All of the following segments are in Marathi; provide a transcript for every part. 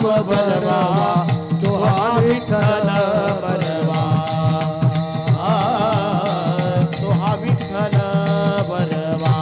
बरवा तुहा विठ्ठल बरवा तुहा विठ्ठल बरवा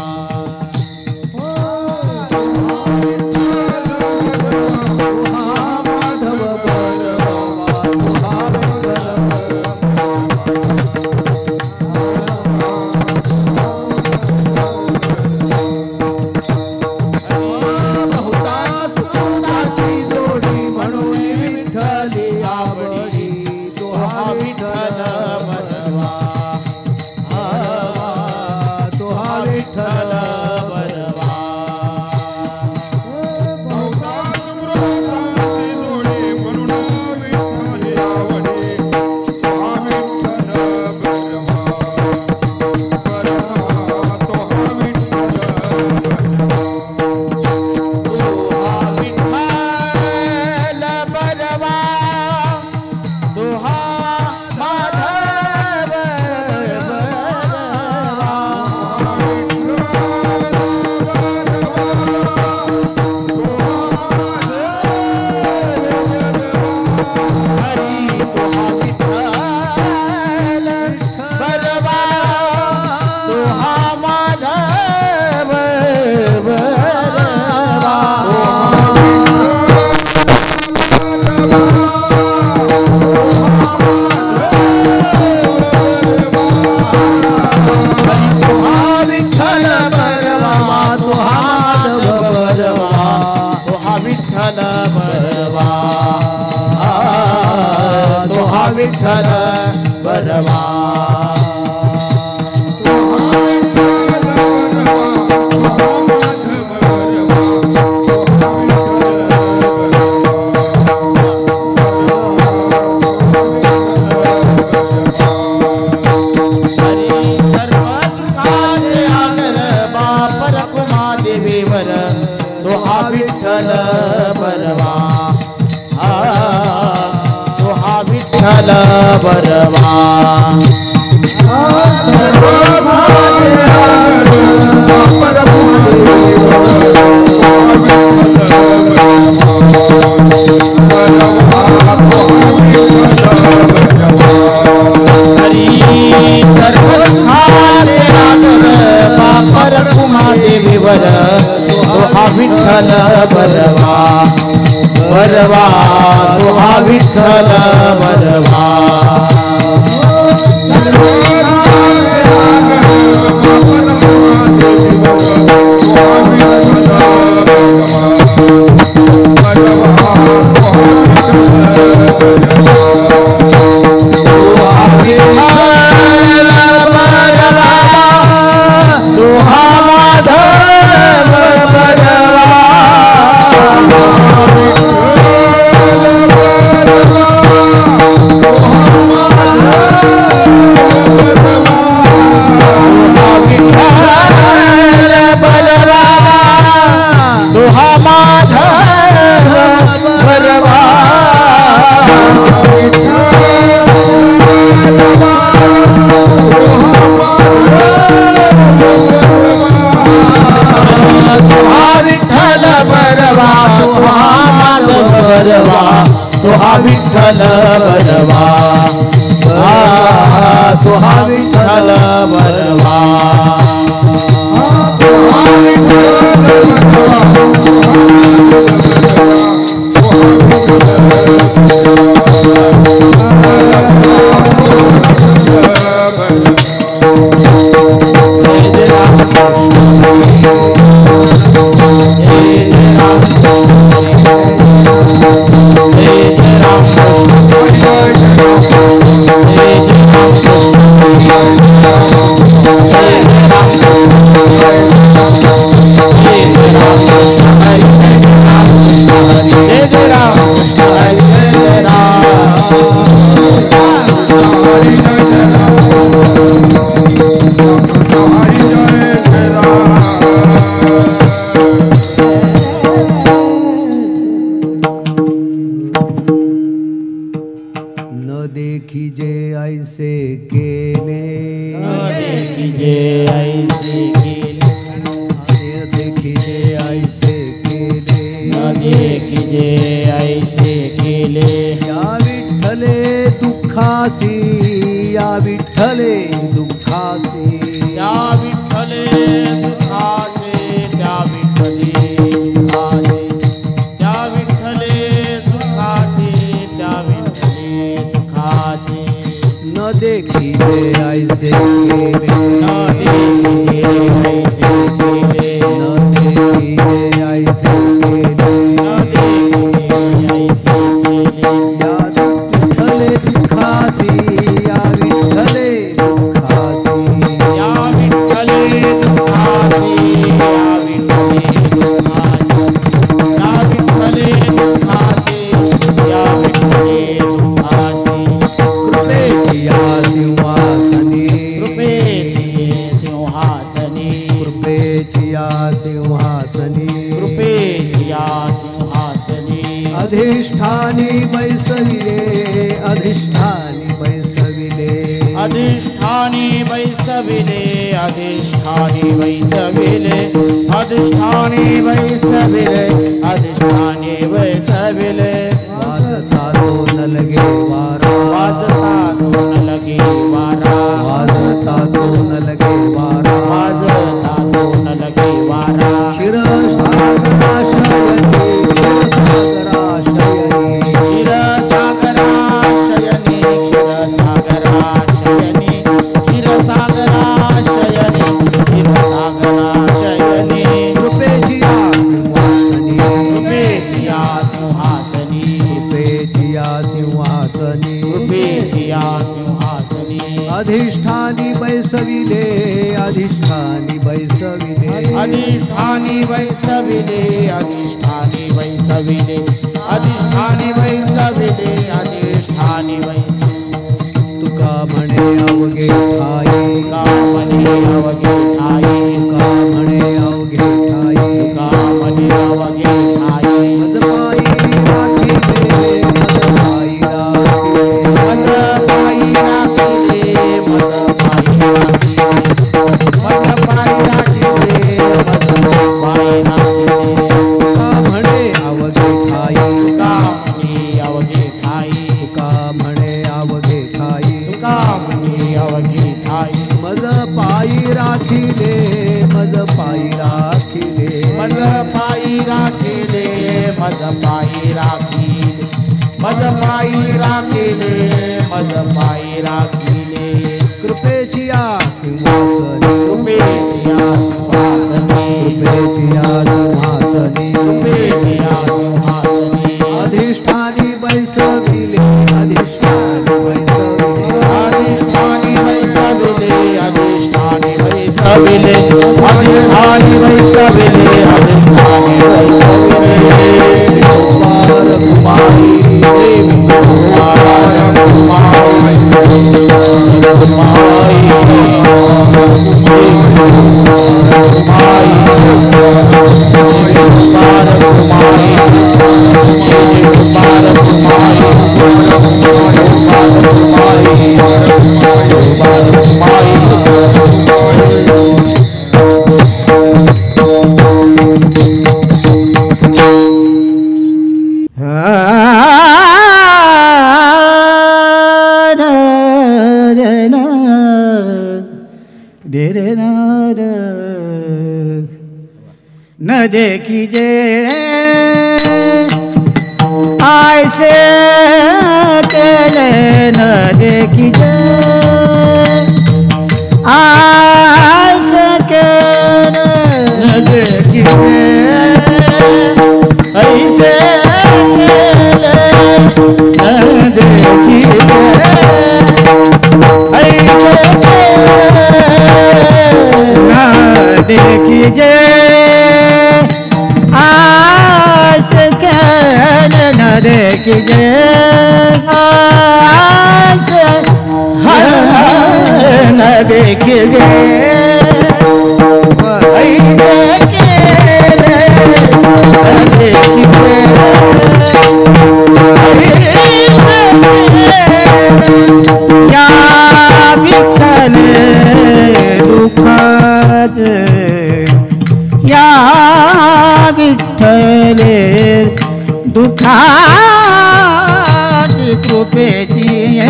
विठ्ठल बरवा विठ्ठल बरवा विठ्ठल बरवा विठ्ठल बरवा बरवा तुहा विठ्ठल बरवा तुहा विठ्ठल बरवा तुहा विठ्ठल बरवा देखिजे ऐसे केले देखिजे ऐसे केले देखिजे ऐसे केले देखिजे ऐसे केले या विठ्ठले दुःखासी या विठ्ठले दुःखासी त्या विठ्ठले सुखाचे त्या विठ्ठले सुखाचे त्या विठ्ठले सुखाचे त्या विठ्ठले सुखाचे न देखिले ऐसे केले न देखिले ऐसे केले न देखिले ऐसे केले न देखिले ऐसे केले या विठ्ठले दुःखासी या विठ्ठले दुःखासी या विठ्ठले दुःखाचे या विठ्ठले दुःखाचे या विठ्ठले दुःखाचे या विठ्ठले दुःखाचे कृपेची या सिंहासनी कृपेची सिंहासनी कृपेची या सिंहासनी कृपेची या सिंहासनी अधिष्ठानी बैसविले अधिष्ठानी बैसविले अधिष्ठानी बैसविले अधिष्ठानी बैसविले अधिष्ठानी बैसविले अधिष्ठानी बैसविले वाजता तो न लगे वारा वाजता तो न लगे वारा वाजता तो न लगे वारा वाजता तो न लगे वारा क्षीरसागराशयनी क्षीरसागराशयनी क्षीरसागराशयनी क्षीरसागराशयनी क्षीरसागराशयनी क्षीरसागराशयनी कृपेची या सिंहासनी कृपेची या सिंहासनी कृपेची या सिंहासनी कृपेची या सिंहासनी अधिष्ठानी बैसविले अधिष्ठानी बैसविले अधिष्ठानी बैसविले अधिष्ठानी बैसविले अधिष्ठानी बैसविले अधिष्ठानी तुका म्हणे अवघे ठाई का मनी अवघे ठाई तुका म्हणे अवघे ठाई का मनी अवघे ठाई मजपाई राखिले मजपाई राखिले मद पायी राखिले मद पायी राखिले मद पायी राखिले मद पायी राखिले तुका म्हणे अवघे ठाई का मनी अवघे ठाई तुका म्हणे अवघे ठाई का मनी अवघे ठाई मज पायी राखिले मज पायी राखिले मद पायी राखिले मद पायी राखिले मद पायी राखिले मद पायी राखिले कृपेची या सिंहासनी कृपेची या सिंहासनी कृपेची या सिंहासनी कृपेची या सिंहासनी अधिष्ठानी बैसविले अधिष्ठानी बैसविले अधिष्ठानी बैसविले अधिष्ठानी बैसविले अधिष्ठानी बैसविले अधिष्ठानी बैसविले कुमार कुमारी देवी कुमार कुमारी न देखिजे ऐसे केले न देखिजे ऐसे केले न देखिजे ऐसे केले न देखिजे ऐसे न देखिजे आस कन न देखिजे आस न देखिजे ऐसे केले न देखिजे या विठ्ठल दुःखाचे या विठ्ठले दुःखा कृपेची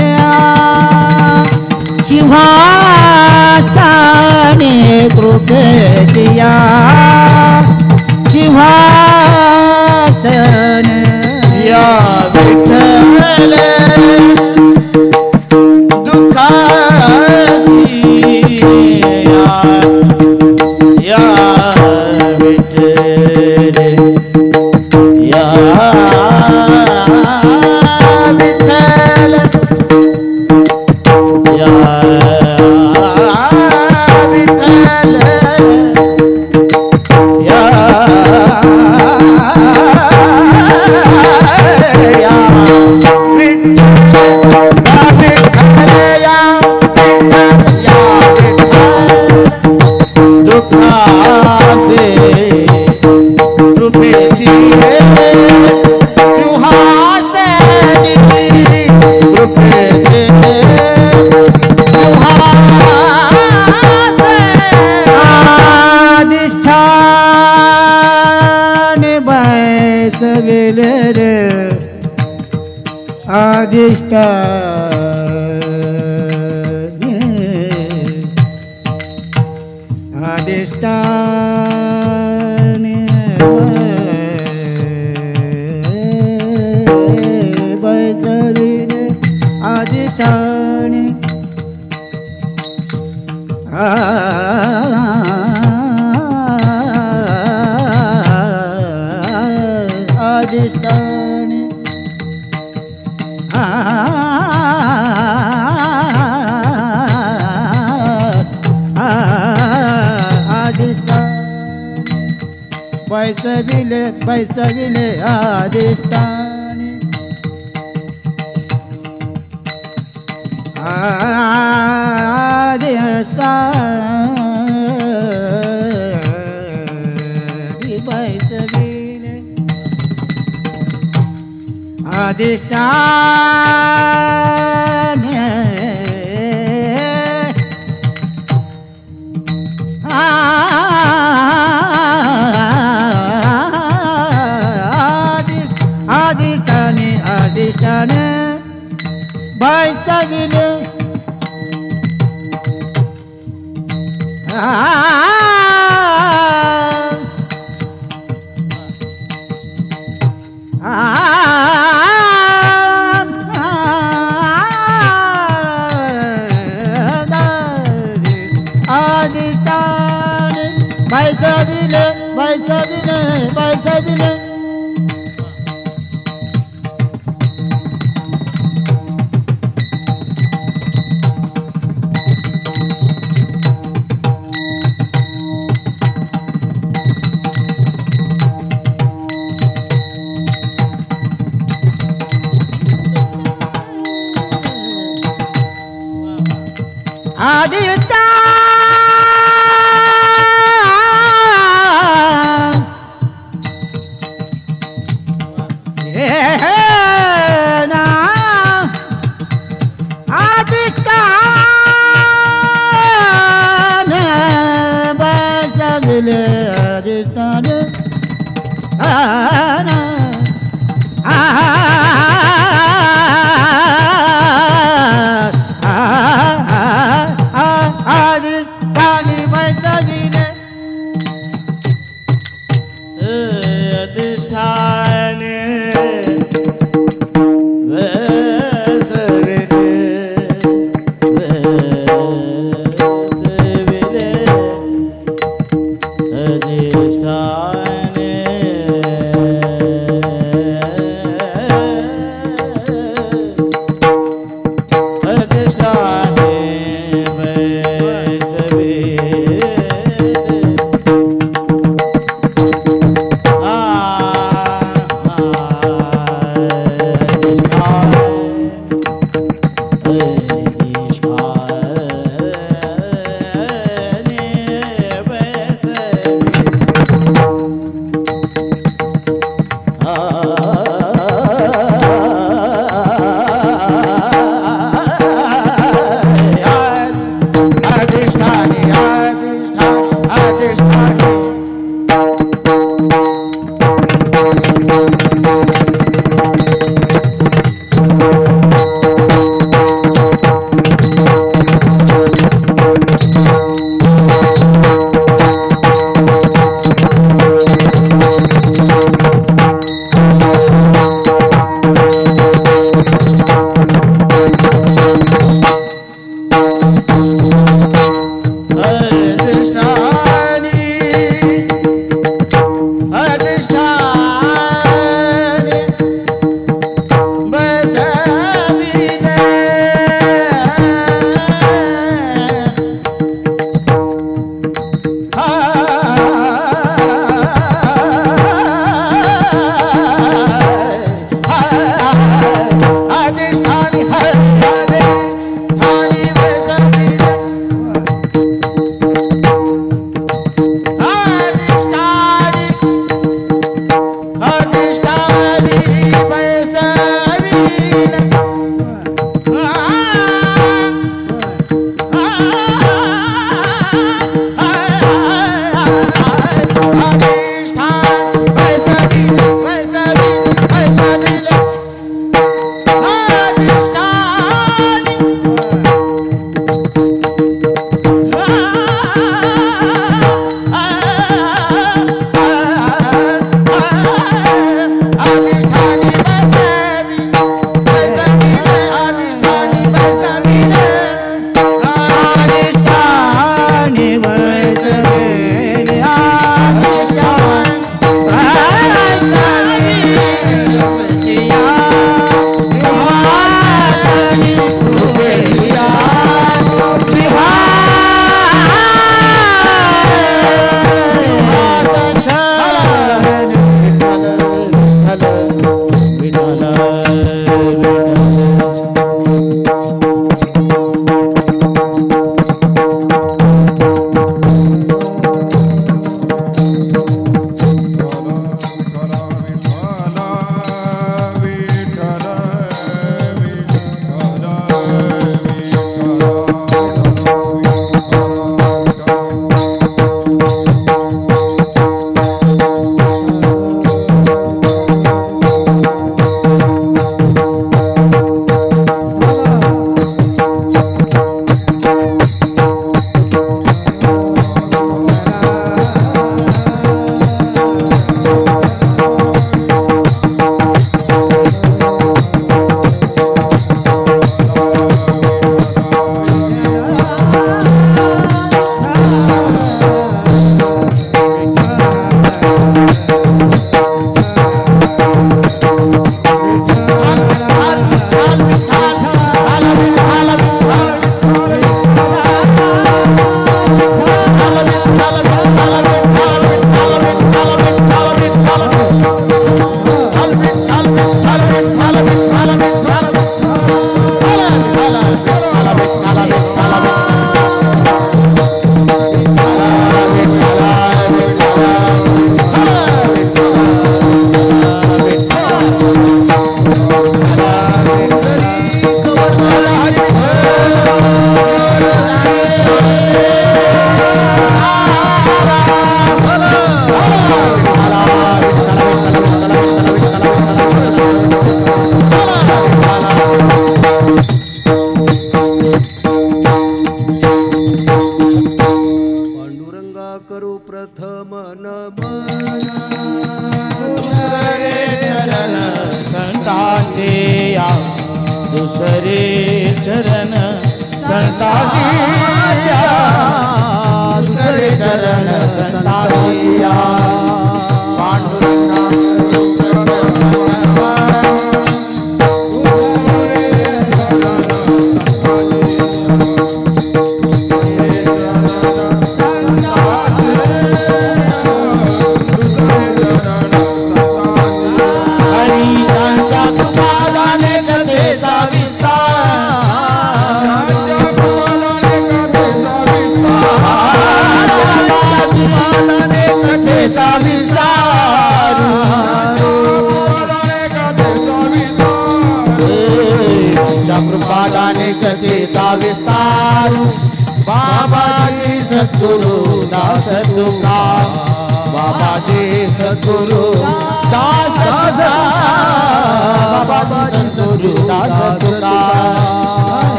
सिंहासने कृपेची सिंहासन या विठ्ठल दुःखासी या विठ्ठल या विठ्ठल या विठ्ठल या अधिष्ठान बैसविले अधिष्ठान अधिष्ठान बैसविले बैसविले अधिष्ठान बैसविले अधिष्ठान अधिष्ठान बैसविले अधिष्ठान बैसविले बैसविले बैसविले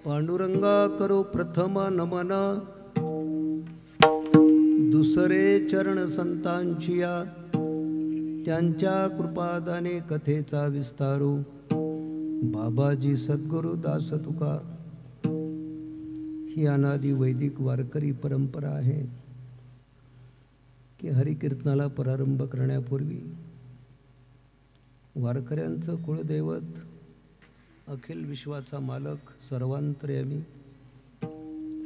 पांडुरंगा करो प्रथम नमन, दुसरे चरण संतांचिया, त्यांच्या कृपादाने कथेचा विस्तारू. बाबाजी सद्गुरु दास तुका ही अनादि वैदिक वारकरी परंपरा आहे की हरिकीर्तनाला प्रारंभ करण्यापूर्वी वारकऱ्यांचं कुळदैवत, अखिल विश्वाचा मालक, सर्वांतर्यामी,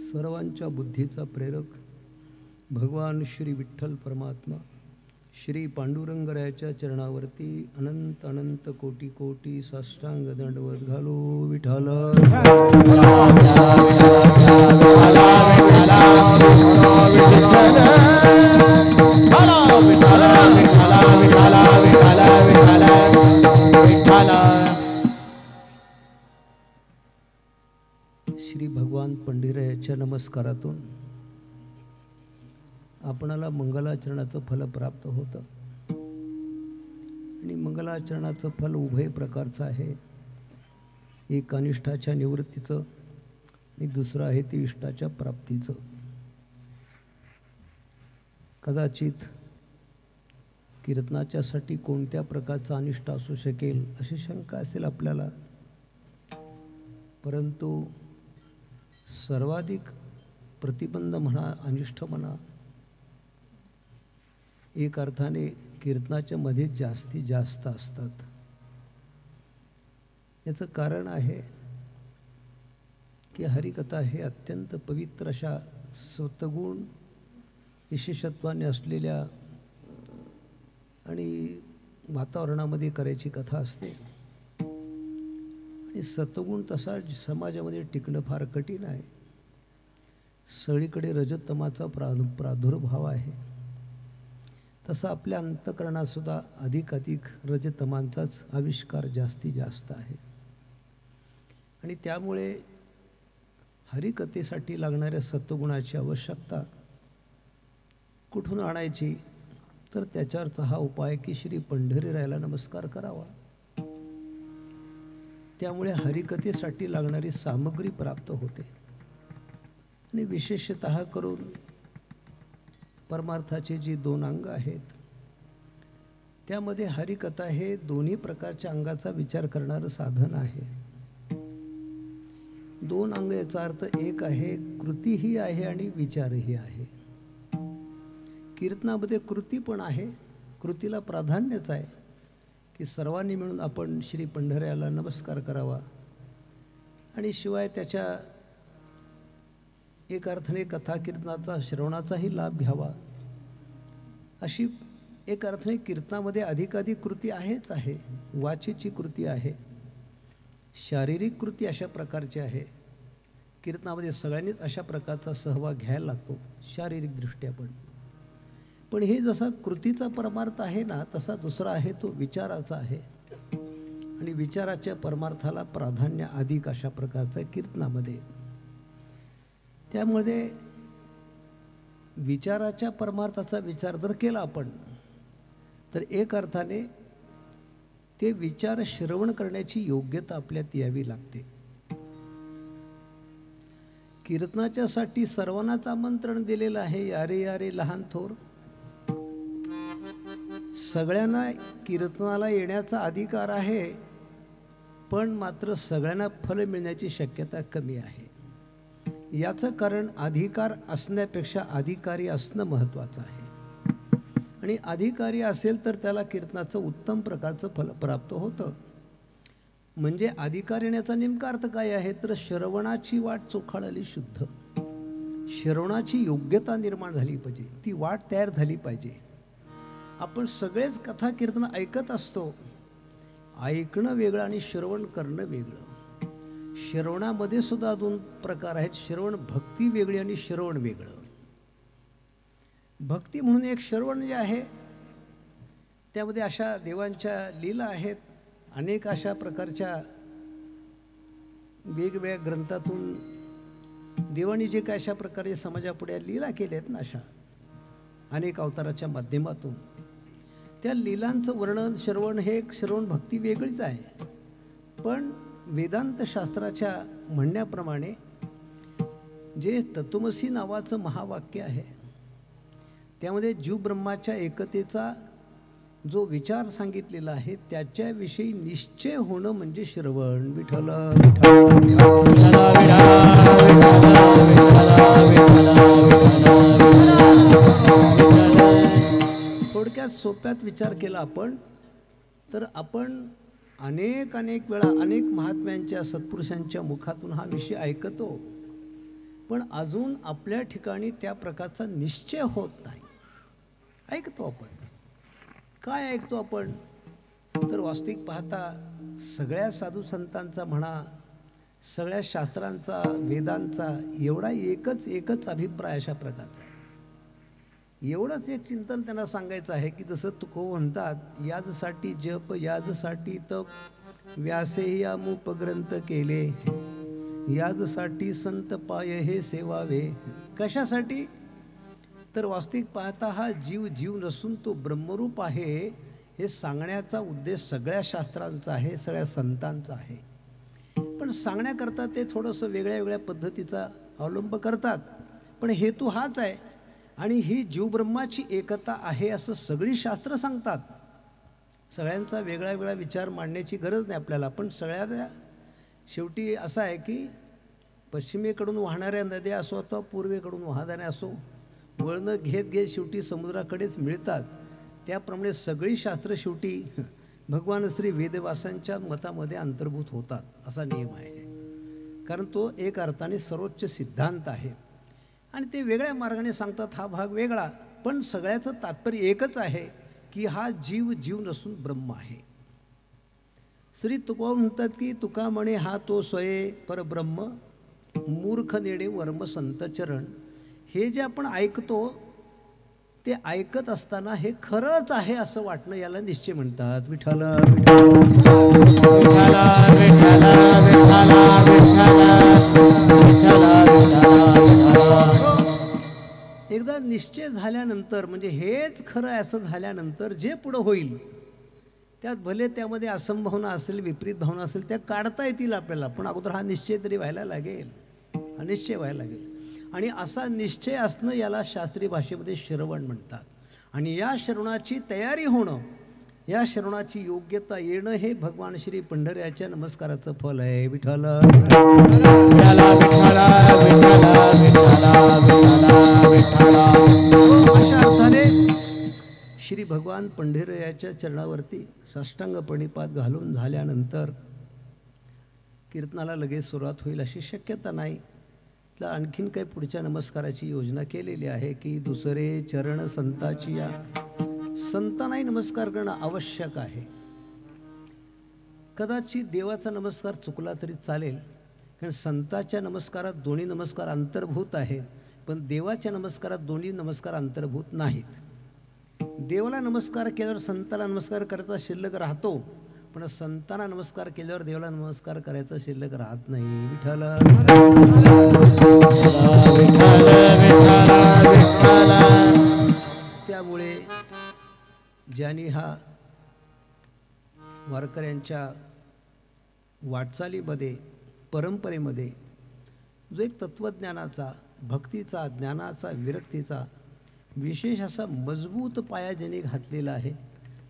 सर्वांच्या बुद्धीचा प्रेरक भगवान श्री विठ्ठल परमात्मा श्री पांडुरंगरायाच्या चरणावरती अनंत अनंत कोटी कोटी साष्टांग दंडवत घालू. विठ्ठल श्री भगवान पंढरीरायाच्या नमस्कारातून आपणाला मंगलाचरणाचं फल प्राप्त होतं. आणि मंगलाचरणाचं फल उभय प्रकारचं आहे. एक अनिष्टाच्या निवृत्तीचं आणि दुसरं आहे ते इष्टाच्या प्राप्तीचं. कदाचित कीर्तनाच्यासाठी कोणत्या प्रकारचा अनिष्ट असू शकेल अशी शंका असेल आपल्याला, परंतु सर्वाधिक प्रतिबंध म्हणा, अनिष्ट म्हणा, एक अर्थाने कीर्तनाच्या मध्ये जास्तीत जास्त असतात. याचं कारण आहे की हरिकथा हे अत्यंत पवित्र अशा सत्वगुण विशेषत्वाने असलेल्या आणि वातावरणामध्ये करायची कथा असते. आणि सत्वगुण तसा समाजामध्ये टिकणं फार कठीण आहे. सगळीकडे रजतमाचा प्रादुर्भाव आहे. तसा आपल्या अंतःकरणात सुद्धा अधिकाधिक रजतमांचाच आविष्कार जास्तीत जास्त आहे. आणि त्यामुळे हरिकथेसाठी लागणाऱ्या सत्वगुणाची आवश्यकता कुठून आणायची, तर त्याच्यावरचा हा उपाय की श्री पंढरीरायाला नमस्कार करावा. त्यामुळे हरिकथेसाठी लागणारी सामग्री प्राप्त होते. आणि विशेषतः करून परमार्थाचे जी 2 अंग आहेत त्यामध्ये हरिकथा हे दोन्ही प्रकारच्या अंगाचा विचार करणारं साधन आहे. 2 अंग याचा अर्थ एक आहे कृतीही आहे आणि विचारही आहे. कीर्तनामध्ये कृती पण आहे, कृतीला प्राधान्यच आहे की सर्वांनी मिळून आपण श्री पंढऱ्याला नमस्कार करावा आणि शिवाय त्याच्या एक अर्थाने कथा कीर्तनाचा श्रवणाचाही लाभ घ्यावा. अशी एक अर्थाने कीर्तनामध्ये अधिकाधिक कृती आहेच आहे. वाचेची कृती आहे, शारीरिक कृती अशा प्रकारची आहे. कीर्तनामध्ये सगळ्यांनीच अशा प्रकारचा सहभाग घ्यायला लागतो शारीरिकदृष्ट्या पण हे जसा कृतीचा परमार्थ आहे ना, तसा दुसरा आहे तो विचाराचा आहे. आणि विचाराच्या परमार्थाला प्राधान्य अधिक अशा प्रकारचं आहे कीर्तनामध्ये. त्यामुळे विचाराच्या परमार्थाचा विचार जर केला आपण तर एक अर्थाने ते विचार श्रवण करण्याची योग्यता आपल्यात यावी लागते. कीर्तनाच्यासाठी सर्वांनाच आमंत्रण दिलेलं आहे. यारे यारे लहान थोर, सगळ्यांना कीर्तनाला येण्याचा अधिकार आहे, पण मात्र सगळ्यांना फल मिळण्याची शक्यता कमी आहे. याचं कारण अधिकार असण्यापेक्षा अधिकारी असणं महत्त्वाचं आहे. आणि अधिकारी असेल तर त्याला कीर्तनाचं उत्तम प्रकारचं फल प्राप्त होतं. म्हणजे अधिकार येण्याचा नेमका अर्थ काय आहे, तर श्रवणाची वाट चोखाळली शुद्ध, श्रवणाची योग्यता निर्माण झाली पाहिजे, ती वाट तयार झाली पाहिजे. आपण सगळेच कथा कीर्तन ऐकत असतो, ऐकणं वेगळं आणि श्रवण करणं वेगळं. श्रवणामध्ये सुद्धा 2 प्रकार आहेत, श्रवण भक्ती वेगळी आणि श्रवण वेगळं. भक्ती म्हणून एक श्रवण जे आहे त्यामध्ये अशा देवांच्या लीला आहेत, अनेक अशा प्रकारच्या वेगवेगळ्या ग्रंथातून देवांनी जे काय अशा प्रकारे समाजापुढे लीला केल्या आहेत ना, अशा अनेक अवताराच्या माध्यमातून त्या लीलांचं वर्णन श्रवण हे एक श्रवण भक्ती वेगळीच आहे. पण वेदांत शास्त्राच्या म्हणण्याप्रमाणे जे तत्वमसी नावाचं महावाक्य आहे त्यामध्ये जीव ब्रह्माच्या एकतेचा जो विचार सांगितलेला आहे त्याच्याविषयी निश्चय होणं म्हणजे श्रवण. विठ्ठल थोडक्यात सोप्यात विचार केला आपण तर आपण अनेक वेळा अनेक महात्म्यांच्या सत्पुरुषांच्या मुखातून हा विषय ऐकतो, पण अजून आपल्या ठिकाणी त्या प्रकारचा निश्चय होत नाही. ऐकतो आपण, काय ऐकतो आपण, तर वास्तविक पाहता सगळ्या साधू संतांचा म्हणा, सगळ्या शास्त्रांचा वेदांचा एवढा एकच अभिप्राय अशा प्रकारचा. एवढंच एक चिंतन त्यांना सांगायचं आहे की जसं तुको म्हणतात, याजसाठी जप याजसाठी तप, व्यासेही अमुप ग्रंथ केले, याजसाठी संत पाय हे सेवावे. कशासाठी, तर वास्तविक पाहता हा जीव नसून तो ब्रह्मरूप आहे हे सांगण्याचा उद्देश सगळ्या शास्त्रांचा आहे, सगळ्या संतांचा आहे. पण सांगण्याकरता ते थोडंसं वेगळ्या पद्धतीचा अवलंब करतात, पण हेतू हाच आहे. आणि ही जीवब्रह्माची एकता आहे असं सगळी शास्त्र सांगतात. सगळ्यांचा वेगळा विचार मांडण्याची गरज नाही आपल्याला, पण सगळ्या शेवटी असं आहे की पश्चिमेकडून वाहणाऱ्या नद्या असो अथवा पूर्वेकडून वाहणाऱ्या असो, वळणं घेत शेवटी समुद्राकडेच मिळतात. त्याप्रमाणे सगळी शास्त्र शेवटी भगवान श्री वेदव्यासांच्या मतामध्ये अंतर्भूत होतात असा नियम आहे. कारण तो एक अर्थाने सर्वोच्च सिद्धांत आहे आणि ते वेगळ्या मार्गाने सांगतात हा भाग वेगळा, पण सगळ्याचं तात्पर्य एकच आहे की हा जीव जीव नसून ब्रह्म आहे. श्री तुकोबा म्हणतात की तुका म्हणे हा तो स्वये परब्रह्म, मूर्ख नेडे वर्म संत चरण. हे जे आपण ऐकतो ते ऐकत असताना हे खरंच आहे असं वाटणं याला निश्चय म्हणतात. विठ्ठल एकदा निश्चय झाल्यानंतर म्हणजे हेच खरं असं झाल्यानंतर जे पुढं होईल त्यात भले त्यामध्ये असंभावना असेल, विपरीत भावना असेल, त्या काढता येतील आपल्याला, पण अगोदर हा निश्चय तरी व्हायला लागेल, हा निश्चय व्हायला लागेल. आणि असा निश्चय असणं याला शास्त्रीय भाषेमध्ये श्रवण म्हणतात. आणि या श्रवणाची तयारी होणं, या श्रवणाची योग्यता येणं हे भगवान श्री पंढऱ्याच्या नमस्काराचं फल आहे. विठ्ठल अशा अर्थाने श्री भगवान पंढरयाच्या चरणावरती साष्टांग प्रणिपात घालून झाल्यानंतर कीर्तनाला लगेच सुरुवात होईल अशी शक्यता नाही. तर आणखीन काही पुढच्या नमस्काराची योजना केलेली आहे की दुसरे चरण संताची, या संतांनाही नमस्कार करणं आवश्यक आहे. कदाचित देवाचा नमस्कार चुकला तरी चालेल, कारण संताच्या नमस्कारात दोन्ही नमस्कार अंतर्भूत आहेत, पण देवाच्या नमस्कारात दोन्ही नमस्कार अंतर्भूत नाहीत. देवाला नमस्कार केल्यावर संताला नमस्कार करायचा शिल्लक राहतो, पण संतांना नमस्कार केल्यावर देवाला नमस्कार करायचा शिल्लक राहत नाही. विठ्ठल त्यामुळे ज्यांनी हा वारकऱ्यांच्या वाटचालीमध्ये परंपरेमध्ये जो एक तत्त्वज्ञानाचा, भक्तीचा, ज्ञानाचा, विरक्तीचा विशेष असा मजबूत पाया ज्याने घातलेला आहे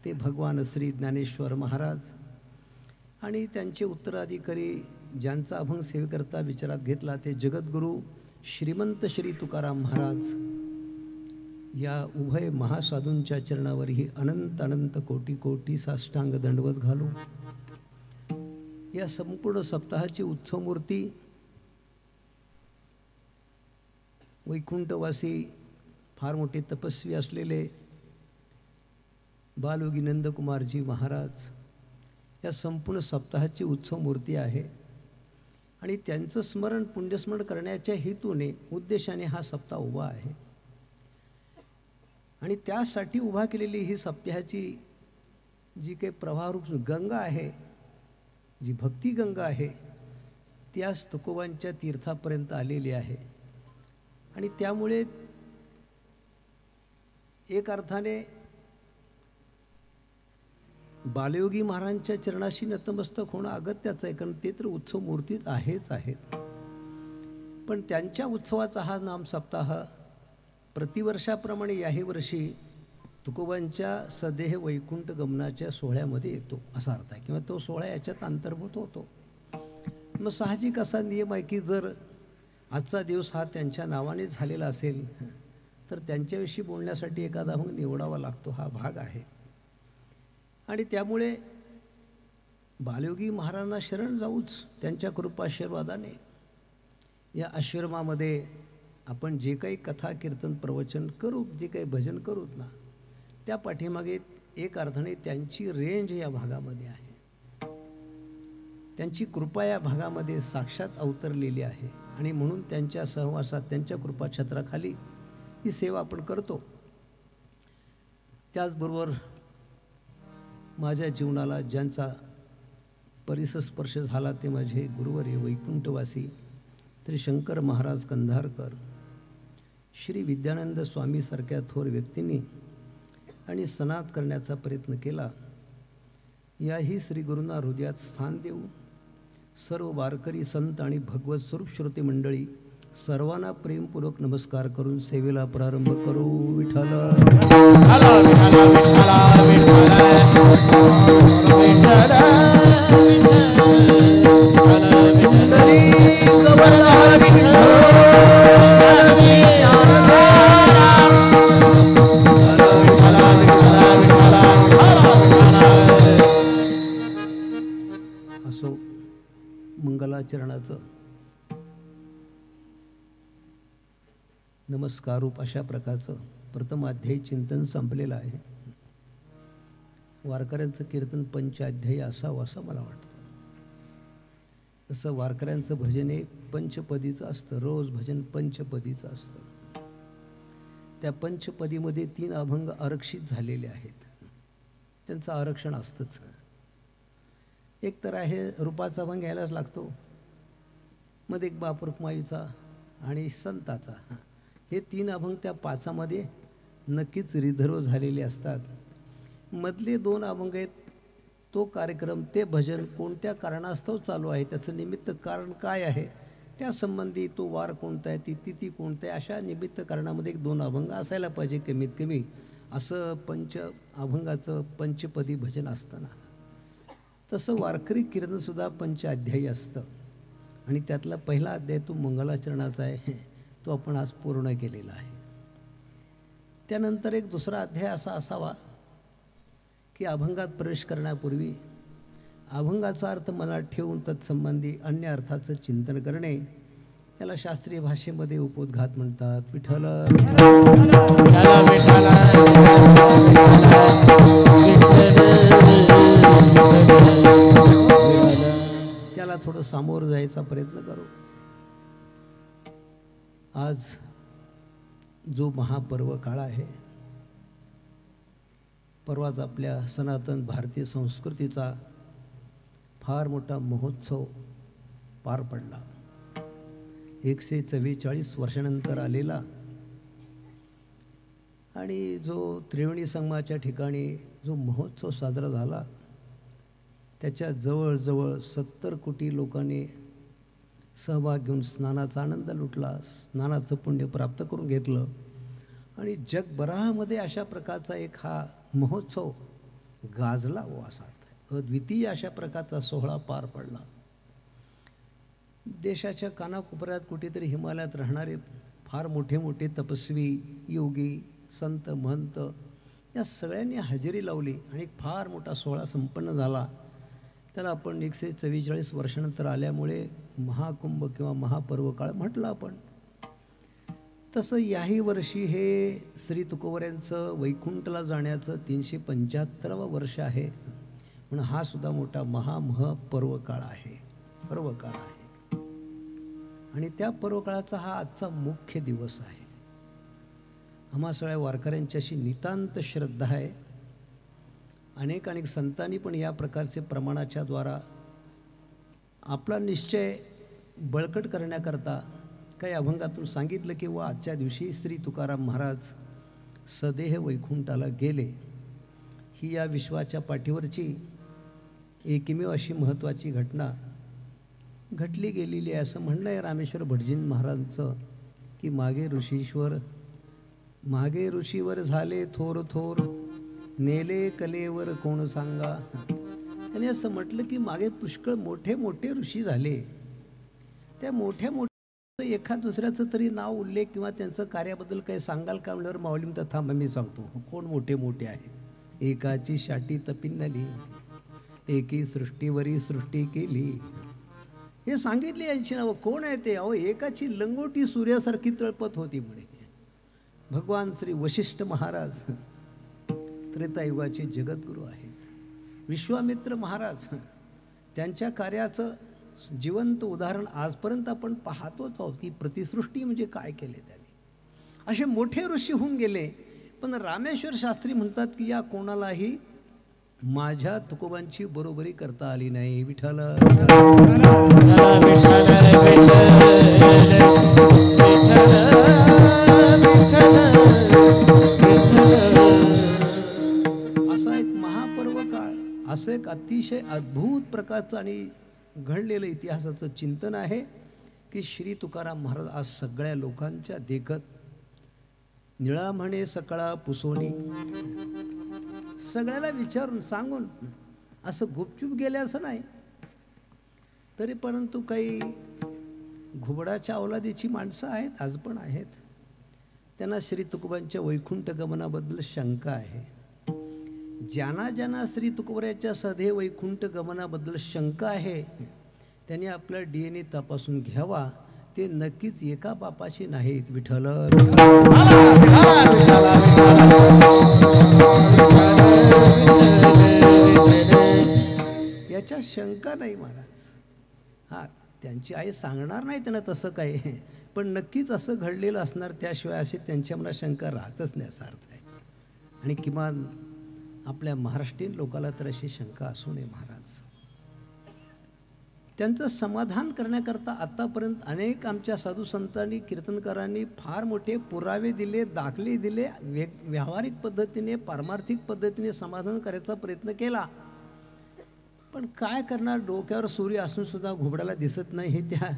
ते भगवान श्री ज्ञानेश्वर महाराज आणि त्यांचे उत्तराधिकारी ज्यांचा अभंग सेवेकरता विचारात घेतला ते जगद्गुरू श्रीमंत श्री तुकाराम महाराज. या उभय महासाधूंच्या चरणावरही अनंत अनंत कोटी कोटी साष्टांग दंडवत घालू. या संपूर्ण सप्ताहाची उत्सवमूर्ती वैकुंठवासी फार मोठे तपस्वी असलेले बालयोगी नंदकुमारजी महाराज या संपूर्ण सप्ताहाची उत्सवमूर्ती आहे. आणि त्यांचं स्मरण, पुण्यस्मरण करण्याच्या हेतूने, उद्देशाने हा सप्ताह उभा आहे. आणि त्यासाठी उभा केलेली ही सप्ताहाची जी काही प्रवाहरूप गंगा आहे, जी भक्ती गंगा आहे, त्याच तुकोबांच्या तीर्थापर्यंत आलेली आहे. आणि त्यामुळे एक अर्थाने बालयोगी महाराजांच्या चरणाशी नतमस्तक होणं अगत्याचं आहे, कारण ते तर उत्सव मूर्तीच आहेत. पण त्यांच्या उत्सवाचा हा नाम सप्ताह प्रतिवर्षाप्रमाणे याही वर्षी तुकोबांच्या सदेह वैकुंठ गमनाच्या सोहळ्यामध्ये येतो असा अर्थ आहे, किंवा तो सोहळा याच्यात अंतर्भूत होतो. मग साहजिक असा नियम आहे की जर आजचा दिवस हा त्यांच्या नावाने झालेला असेल तर त्यांच्याविषयी बोलण्यासाठी एखादा अभंग निवडावा लागतो, हा भाग आहे. आणि त्यामुळे बालयोगी महाराजांना शरण जाऊच त्यांच्या कृपाशीर्वादाने. या आश्रमामध्ये आपण जे काही कथा कीर्तन प्रवचन करू, जे काही भजन करूत ना, त्या पाठीमागे एक अर्थाने त्यांची रेंज या भागामध्ये आहे, त्यांची कृपा या भागामध्ये साक्षात अवतरलेली आहे. आणि म्हणून त्यांच्या सहवासात, त्यांच्या कृपाछत्राखाली ही सेवा आपण करतो. त्याचबरोबर माझ्या जीवनाला ज्यांचा परिसस्पर्श झाला ते माझे गुरुवर्य वैकुंठवासी श्री शंकर महाराज कंधारकर, श्री विद्यानंद स्वामीसारख्या थोर व्यक्तींनी आणि सनात करण्याचा प्रयत्न केला. याही श्री गुरूंना हृदयात स्थान देऊ. सर्व वारकरी संत आणि भगवत स्वरूप श्रोते मंडळी सर्वांना प्रेमपूर्वक नमस्कार करून सेवेला प्रारंभ करू. विठ्ठल मंगलाचरणाचं नमस्कारूप अशा प्रकारचं प्रथमाध्यायी चिंतन संपलेलं आहे. वारकऱ्यांचं कीर्तन पंचाध्यायी असावं असं मला वाटतं. तसं वारकऱ्यांचं भजन हे पंचपदीचं असतं. रोज भजन पंचपदीचं असतं. त्या पंचपदीमध्ये 3 अभंग आरक्षित झालेले आहेत. त्यांचं आरक्षण असतंच. एक तर आहे रूपाचा अभंग घ्यायलाच लागतो, मध्ये एक बाप रुक्माईचा आणि संताचा. हे 3 अभंग त्या 5मध्ये नक्कीच रिझर्व झालेले असतात. मधले 2 अभंग आहेत, तो कार्यक्रम ते भजन कोणत्या कारणास्तव चालू आहे, त्याचं निमित्त कारण काय आहे, त्या संबंधी तो वार कोणता आहे, ती तिथी कोणती आहे, अशा निमित्त कारणामध्ये 1-2 अभंग असायला पाहिजे कमीत कमी. असं अभंगाचं पंचपदी भजन असताना तसं वारकरी कीर्तनसुद्धा पंचाध्यायी असतं. आणि त्यातला पहिला अध्याय तो मंगलाचरणाचा आहे, तो आपण आज पूर्ण केलेला आहे. त्यानंतर एक दुसरा अध्याय असा असावा की अभंगात प्रवेश करण्यापूर्वी अभंगाचा अर्थ मनात ठेवून तत्संबंधी अन्य अर्थाचं चिंतन करणे, त्याला शास्त्रीय भाषेमध्ये उपोद्घात म्हणतात. विठ्ठल त्याला थोडं सामोरं जायचा प्रयत्न करू. आज जो महापर्व काळ आहे, परवाच आपल्या सनातन भारतीय संस्कृतीचा फार मोठा महोत्सव पार पडला. 144 वर्षानंतर आलेला. आणि जो त्रिवेणी संगमाच्या ठिकाणी जो महोत्सव साजरा झाला, त्याच्या जवळजवळ 70 कोटी लोकांनी सहभाग घेऊन स्नानाचा आनंद लुटला, स्नानाचं पुण्य प्राप्त करून घेतलं. आणि जगभरामध्ये अशा प्रकारचा एक हा महोत्सव गाजला हो. असा अद्वितीय अशा प्रकारचा सोहळा पार पडला. देशाच्या कानाकोपऱ्यात कुठेतरी हिमालयात राहणारे फार मोठे मोठे तपस्वी, योगी, संत, महंत या सगळ्यांनी हजेरी लावली आणि एक फार मोठा सोहळा संपन्न झाला. त्याला आपण 144 वर्षानंतर आल्यामुळे महाकुंभ किंवा महापर्व काळ म्हटलं आपण. तसं याही वर्षी हे श्री तुकोबऱ्यांचं वैकुंठला जाण्याचं 375वं वर्ष आहे. म्हणून हा सुद्धा मोठा पर्व काळ आहे. आणि त्या पर्वकाळाचा हा आजचा मुख्य दिवस आहे. आम्हा सगळ्या वारकऱ्यांची अशी नितांत श्रद्धा आहे. अनेक संतांनी पण या प्रकारचे प्रमाणाच्या द्वारा आपला निश्चय बळकट करण्याकरता काही अभंगातून सांगितलं की आजच्या दिवशी श्री तुकाराम महाराज सदेह वैकुंठाला गेले. ही या विश्वाच्या पाठीवरची एकमेव अशी महत्त्वाची घटना घडली गेलेली आहे असं म्हणणं आहे रामेश्वर भटजीं महाराजांचं की मागे ऋषीवर झाले थोर थोर, नेले कलेवर कोण सांगा. त्याने असं म्हटलं की मागे पुष्कळ मोठे मोठे ऋषी झाले. त्या मोठ्या एखाद दुसऱ्याचं तरी नाव उल्लेख किंवा त्यांचं कार्याबद्दल काही सांगाल का म्हणल्यावर माऊली म्हणतात थांबा मी सांगतो कोण मोठे मोठे आहेत. एकाची शाटी तपिन्नली, एकी सृष्टीवरी सृष्टी केली. हे सांगितले यांची नावं. कोण आहे ते? अहो एकाची लंगोटी सूर्यासारखी तळपत होती म्हणे. भगवान श्री वशिष्ठ महाराज त्रेतायुगाचे जगद्गुरू आहेत. विश्वामित्र महाराज, त्यांच्या कार्याचं जिवंत उदाहरण आजपर्यंत आपण पाहतोच आहोत की प्रतिसृष्टी म्हणजे काय केले त्यांनी. असे मोठे ऋषी होऊन गेले. पण रामेश्वर शास्त्री म्हणतात की या कोणालाही माझ्या तुकोबांची बरोबरी करता आली नाही. विठ्ठल असा एक महापर्व काळ, असं एक अतिशय अद्भुत प्रकारचं आणि घडलेलं इतिहासाचं चिंतन आहे की श्री तुकाराम महाराज आज सगळ्या लोकांच्या देखत निळा म्हणे सकाळा पुसोनी, सगळ्याला विचारून सांगून असं गुपचूप गेले असं नाही. तरी परंतु काही घुबडाच्या अवलादीची माणसं आहेत, आज पण आहेत. त्यांना श्री तुकोबांच्या वैकुंठ गमनाबद्दल शंका आहे. ज्यांना श्री तुकोबऱ्याच्या सधे वैकुंठ गमनाबद्दल शंका आहे त्यांनी आपला DNA तपासून घ्यावा. ते नक्कीच एका बापाचे नाहीत. विठ्ठल याच्या शंका नाही महाराज. हा, त्यांची आई सांगणार नाही त्यांना तसं काही, पण नक्कीच असं घडलेलं असणार. त्याशिवाय असे त्यांच्या मनात शंका राहतच नाही असा अर्थ आहे. आणि किमान आपल्या महाराष्ट्रीयन लोकाला तर अशी शंका असू नये महाराज. त्यांचं समाधान करण्याकरता आतापर्यंत अनेक आमच्या साधू संतांनी कीर्तनकारांनी फार मोठे पुरावे दिले, दाखले दिले, व्यावहारिक पद्धतीने पारमार्थिक पद्धतीने समाधान करायचा प्रयत्न केला. पण काय करणार, डोक्यावर सूर्य असून सुद्धा घुबडाला दिसत नाही. हे त्या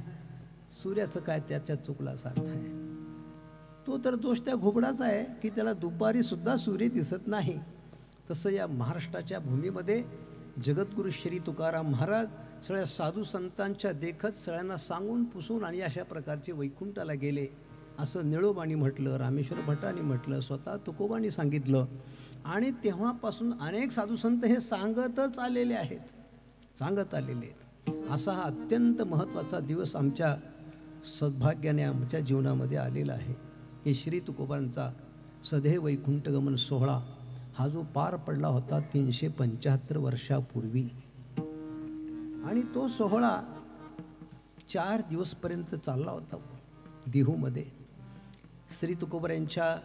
सूर्याचं काय त्याच्यात चुकला सारखं आहे. तो तर दोष त्या घुबडाचा आहे की त्याला दुपारी सुद्धा सूर्य दिसत नाही. तसं या महाराष्ट्राच्या भूमीमध्ये जगद्गुरु श्री तुकाराम महाराज सगळ्या साधू संतांच्या देखत सगळ्यांना सांगून पुसून आणि अशा प्रकारचे वैकुंठाला गेले असं निळोबानी म्हटलं, रामेश्वर भट्टांनी म्हटलं, स्वतः तुकोबांनी सांगितलं. आणि तेव्हापासून अनेक साधू संत हे सांगतच आलेले आहेत, सांगत आलेले आहेत. असा हा अत्यंत महत्त्वाचा दिवस आमच्या सद्भाग्याने आमच्या जीवनामध्ये आलेला आहे. हे श्री तुकोबांचा सदैव वैकुंठ गमन सोहळा हा जो पार पडला होता 375 वर्षापूर्वी, आणि तो सोहळा 4 दिवसपर्यंत चालला होता. देहूमध्ये श्री तुकोबांच्या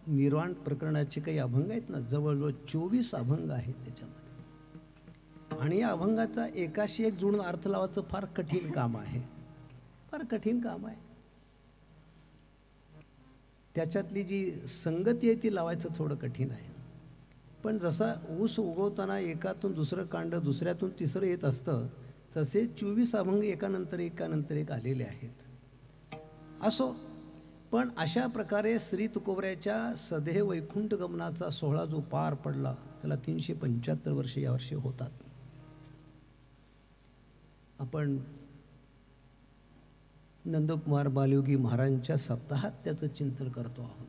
निर्वाण प्रकरणाचे काही अभंग आहेत ना, जवळजवळ 24 अभंग आहेत त्याच्यामध्ये. आणि या अभंगाचा एकाशी एक जुळून अर्थ लावायचं फार कठीण काम आहे, फार कठीण काम आहे. त्याच्यातली जी संगती आहे ती लावायचं थोडं कठीण आहे. पण जसा ऊस उगवताना एकातून दुसरं कांड, दुसऱ्यातून तिसरं येत असतं, तसे 24 अभंग एकानंतर एक आलेले आहेत. असो, पण अशा प्रकारे श्री तुकोबऱ्याच्या सदैव वैकुंठ गमनाचा सोहळा जो पार पडला त्याला 375 वर्षे यावर्षी होतात. आपण नंदकुमार बालयोगी महाराजांच्या सप्ताहात त्याचं चिंतन करतो आहोत.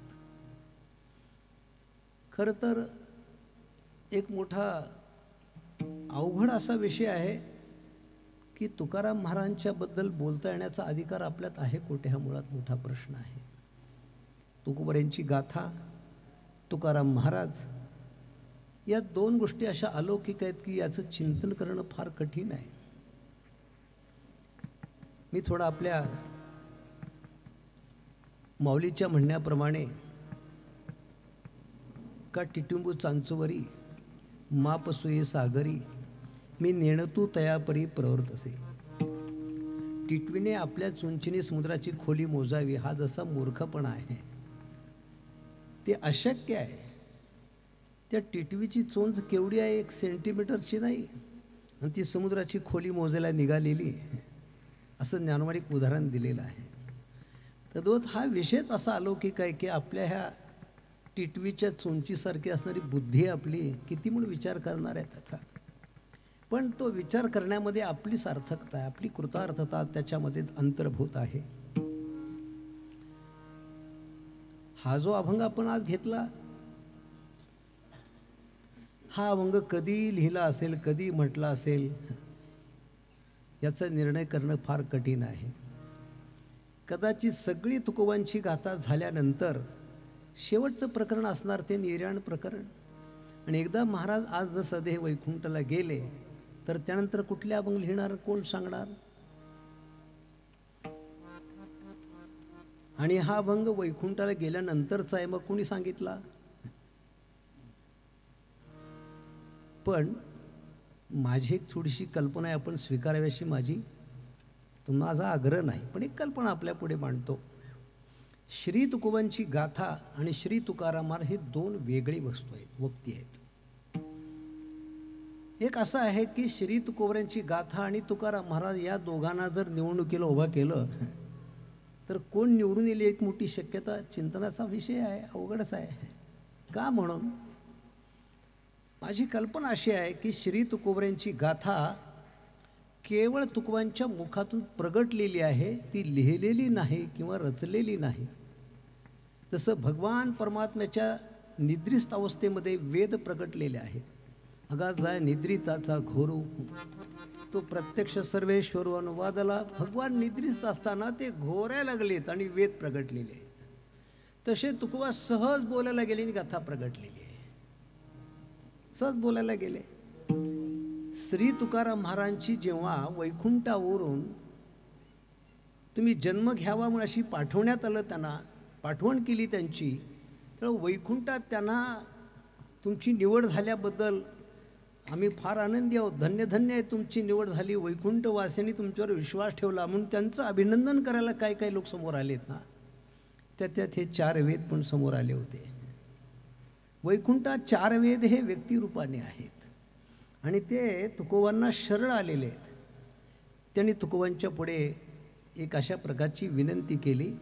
खरं तर एक मोठा अवघड असा विषय आहे की तुकाराम महाराजांच्या बद्दल बोलता येण्याचा अधिकार आपल्यात आहे कुठे, हा मुळात मोठा प्रश्न आहे. तुकोबऱ्यांची गाथा, तुकाराम महाराज या 2 गोष्टी अशा अलौकिक आहेत की याचं चिंतन करणं फार कठीण आहे. मी थोडा आपल्या माऊलीच्या म्हणण्याप्रमाणे का टिटुंबू चांचुवरी मापसुये सागरी मी नेणतू तयापरी प्रवृत्त असे. टिटवीने आपल्या चुंचीने समुद्राची खोली मोजावी हा जसा मूर्खपणा आहे, ते अशक्य आहे. त्या टिटवीची चोंच केवढी आहे, 1 सेंटीमीटरची नाही, आणि ती समुद्राची खोली मोजायला निघालेली असं ज्ञानवारिक उदाहरण दिलेलं आहे. तर हा विषयच असा अलौकिक आहे की आपल्या ह्या टिटवीच्या चोंचीसारखी असणारी बुद्धी आपली किती म्हणून विचार करणार आहे त्याचा. पण तो विचार करण्यामध्ये आपली सार्थकता आहे, आपली कृतार्थता त्याच्यामध्ये अंतर्भूत आहे. हा जो अभंग आपण आज घेतला, हा अभंग कधी लिहिला असेल, कधी म्हटला असेल, याचा निर्णय करणं फार कठीण आहे. कदाचित सगळी तुकोबांची गाथा झाल्यानंतर शेवटचं प्रकरण असणार ते निर्याण प्रकरण. आणि एकदा महाराज आज जर सदैव वैकुंठाला गेले तर त्यानंतर कुठले अभंग लिहिणार, कोण सांगणार? आणि हा अभंग वैकुंठाला गेल्यानंतरचा आहे, मग कोणी सांगितला? पण माझी एक थोडीशी कल्पना आहे, आपण स्वीकारावी अशी माझा आग्रह नाही, पण एक कल्पना आपल्या पुढे मांडतो. श्री तुकोबांची गाथा आणि श्री तुकाराम महाराज हे 2 वेगळी वस्तू आहेत, व्यक्ती आहेत. एक असं आहे की श्री तुकोबऱ्यांची गाथा आणि तुकाराम महाराज या दोघांना जर निवडणुकीला उभा केलं तर कोण निवडून येईल एक मोठी शक्यता, चिंतनाचा विषय आहे, अवघडच आहे. का म्हणून माझी कल्पना अशी आहे की श्री तुकोबऱ्यांची गाथा केवळ तुकोबांच्या मुखातून प्रगटलेली आहे, ती लिहिलेली नाही किंवा रचलेली नाही. जसं भगवान परमात्म्याच्या निद्रिस्त अवस्थेमध्ये वेद प्रगटलेले आहेत. अगा जाय निद्रिताचा घोरू तो प्रत्यक्ष सर्वेश्वर अनुवादाला भगवान निद्रिस्त असताना ते घोरायला लागलेत आणि वेद प्रगटलेले आहेत. तसे तुकोबा सहज बोलायला गेले आणि गाथा प्रगटलेली आहे. सहज बोलायला गेले. श्री तुकाराम महाराजांची जेव्हा वैकुंठावरून तुम्ही जन्म घ्यावा म्हणून अशी पाठवण्यात आलं, त्यांना पाठवण केली त्यांची, तर वैकुंठात त्यांना तुमची निवड झाल्याबद्दल आम्ही फार आनंदी आहोत, धन्य धन्य आहे तुमची निवड झाली, वैकुंठवासियांनी तुमच्यावर विश्वास ठेवला म्हणून त्यांचं अभिनंदन करायला काही काही लोक समोर आलेत ना. त्यात हे 4 वेद पण समोर आले होते. वैकुंठात 4 वेद हे व्यक्तिरूपाने आहेत आणि ते तुकोबांना शरण आलेले आहेत. त्यांनी तुकोबांच्या पुढे एक अशा प्रकारची विनंती केली.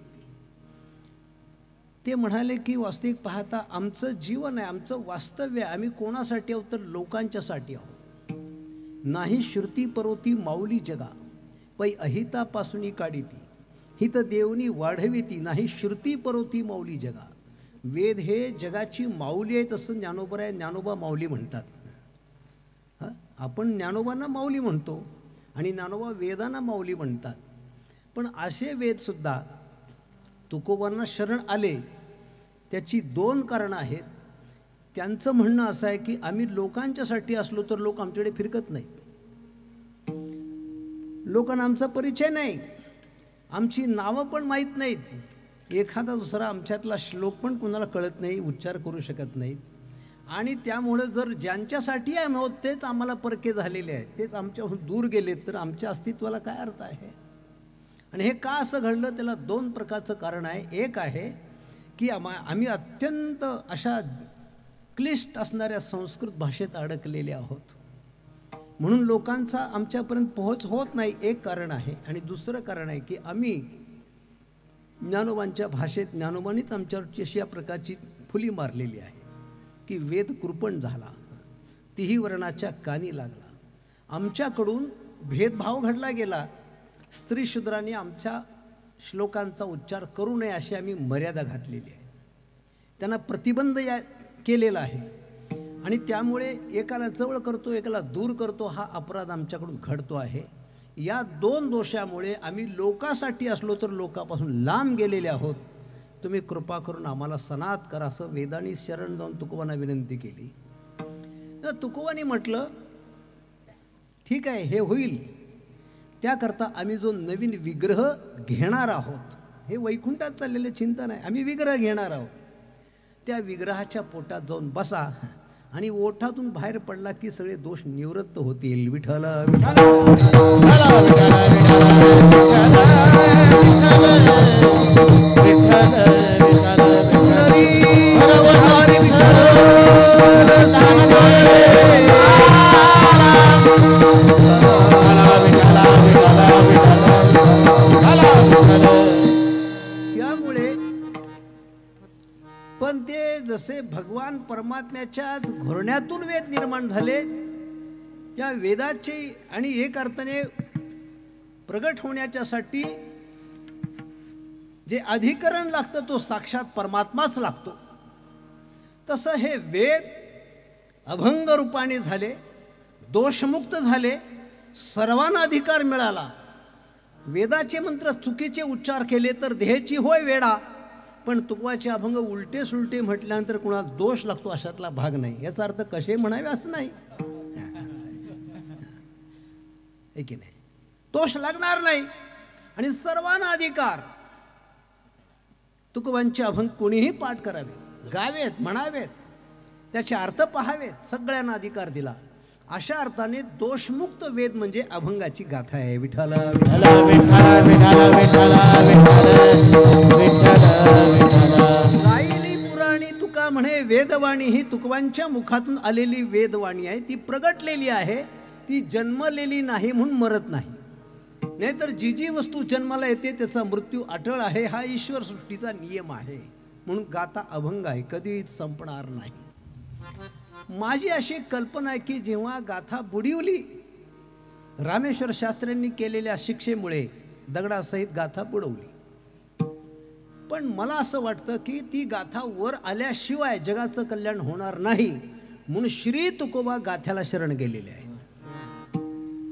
ते म्हणाले की वास्तविक पाहता आमचं जीवन आहे, आमचं वास्तव्य आहे, आम्ही कोणासाठी आहोत तर लोकांच्यासाठी आहोत. नाही श्रुती परोती माऊली जगा पै अहितापासून काढीती हित देवनी वाढविती नाही श्रुती परोती माऊली जगा. वेद हे जगाची माऊली आहे तसं ज्ञानोबा आहे, ज्ञानोबा माऊली म्हणतात. आपण ज्ञानोबांना माऊली म्हणतो आणि ज्ञानोबा वेदांना माऊली म्हणतात. पण असे वेदसुद्धा तुकोबांना शरण आले. त्याची 2 कारणं आहेत. त्यांचं म्हणणं असं आहे की आम्ही लोकांच्यासाठी असलो तर लोक आमच्याकडे फिरकत नाहीत, लोकांना आमचा परिचय नाही, आमची नावं पण माहीत नाहीत, एखादा दुसरा आमच्यातला श्लोक पण कुणाला कळत नाही, उच्चार करू शकत नाहीत. आणि त्यामुळं जर ज्यांच्यासाठी आम्ही आहोत तेच आम्हाला परके झालेले आहेत, तेच आमच्याहून दूर गेलेत, तर आमच्या अस्तित्वाला काय अर्थ आहे. आणि हे का असं घडलं त्याला 2 प्रकारचं कारण आहे. एक आहे की आम्ही अत्यंत अशा क्लिष्ट असणाऱ्या संस्कृत भाषेत अडकलेले आहोत म्हणून लोकांचा आमच्यापर्यंत पोहोच होत नाही, एक कारण आहे. आणि दुसरं कारण आहे की आम्ही ज्ञानोबांच्या भाषेत ज्ञानोबांनीच आमच्यावरची अशी या प्रकारची फुली मारलेली आहे की वेद कृपण झाला, तिही वर्णाच्या कानी लागला, आमच्याकडून भेदभाव घडला गेला, स्त्री शूद्रांनी आमच्या श्लोकांचा उच्चार करू नये अशी आम्ही मर्यादा घातलेली आहे, त्यांना प्रतिबंध केलेला आहे. आणि त्यामुळे एकाला जवळ करतो एकाला दूर करतो हा अपराध आमच्याकडून घडतो आहे. या 2 दोषामुळे आम्ही लोकासाठी असलो तर लोकांपासून लांब गेलेले आहोत. तुम्ही कृपा करून आम्हाला सनात करा असं वेदांनी शरण जाऊन तुकोबांना विनंती केली. तर तुकोबांनी म्हटलं ठीक आहे हे होईल, त्याकरता आम्ही जो नवीन विग्रह घेणार आहोत, हे वैकुंठात चाललेले चिंतन आहे, आम्ही विग्रह घेणार आहोत, त्या विग्रहाच्या पोटात जाऊन बसा आणि ओठातून बाहेर पडला की सगळे दोष निवृत्त होतील. विठ्ठल त्यामुळे पण ते जसे भगवान परमात्म्याच्या घोरण्यातून वेद निर्माण झाले, त्या वेदाचे आणि एक अर्थाने प्रगट होण्याच्यासाठी जे अधिकरण लागतं तो साक्षात परमात्माच लागतो. तसं हे वेद अभंग रूपाने झाले, दोषमुक्त झाले, सर्वांना अधिकार मिळाला. वेदाचे मंत्र चुकीचे उच्चार केले तर देहाची होय वेडा, पण तुकोबाचे अभंग उलटे सुलटे म्हटल्यानंतर कुणाला दोष लागतो अशातला भाग नाही. याचा अर्थ कसे म्हणावे असं नाही, की नाही, दोष लागणार नाही आणि सर्वांना अधिकार. तुकोबांचे अभंग कोणीही पाठ करावे, गावेत, म्हणावेत, त्याचे अर्थ पहावेत, सगळ्यांना अधिकार दिला. अशा अर्थाने दोषमुक्त वेद म्हणजे अभंगाची गाथा आहे. विठ्ठल गायली पुराणी तुका म्हणे वेदवाणी, ही तुकोबांच्या मुखातून आलेली वेदवाणी आहे, ती प्रगटलेली आहे, ती जन्मलेली नाही म्हणून मरत नाही. नाहीतर जी जी वस्तू जन्माला येते त्याचा मृत्यू अटळ आहे, हा ईश्वर सृष्टीचा नियम आहे. म्हणून गाथा अभंग आहे, कधीच संपणार नाही. माझी अशी कल्पना आहे की जेव्हा गाथा बुडवली, रामेश्वर शास्त्र्यांनी केलेल्या शिक्षेमुळे दगडासहित गाथा बुडवली, पण मला असं वाटतं की ती गाथा वर आल्याशिवाय जगाचं कल्याण होणार नाही, म्हणून श्री तुकोबा गाथ्याला शरण गेलेले आहेत.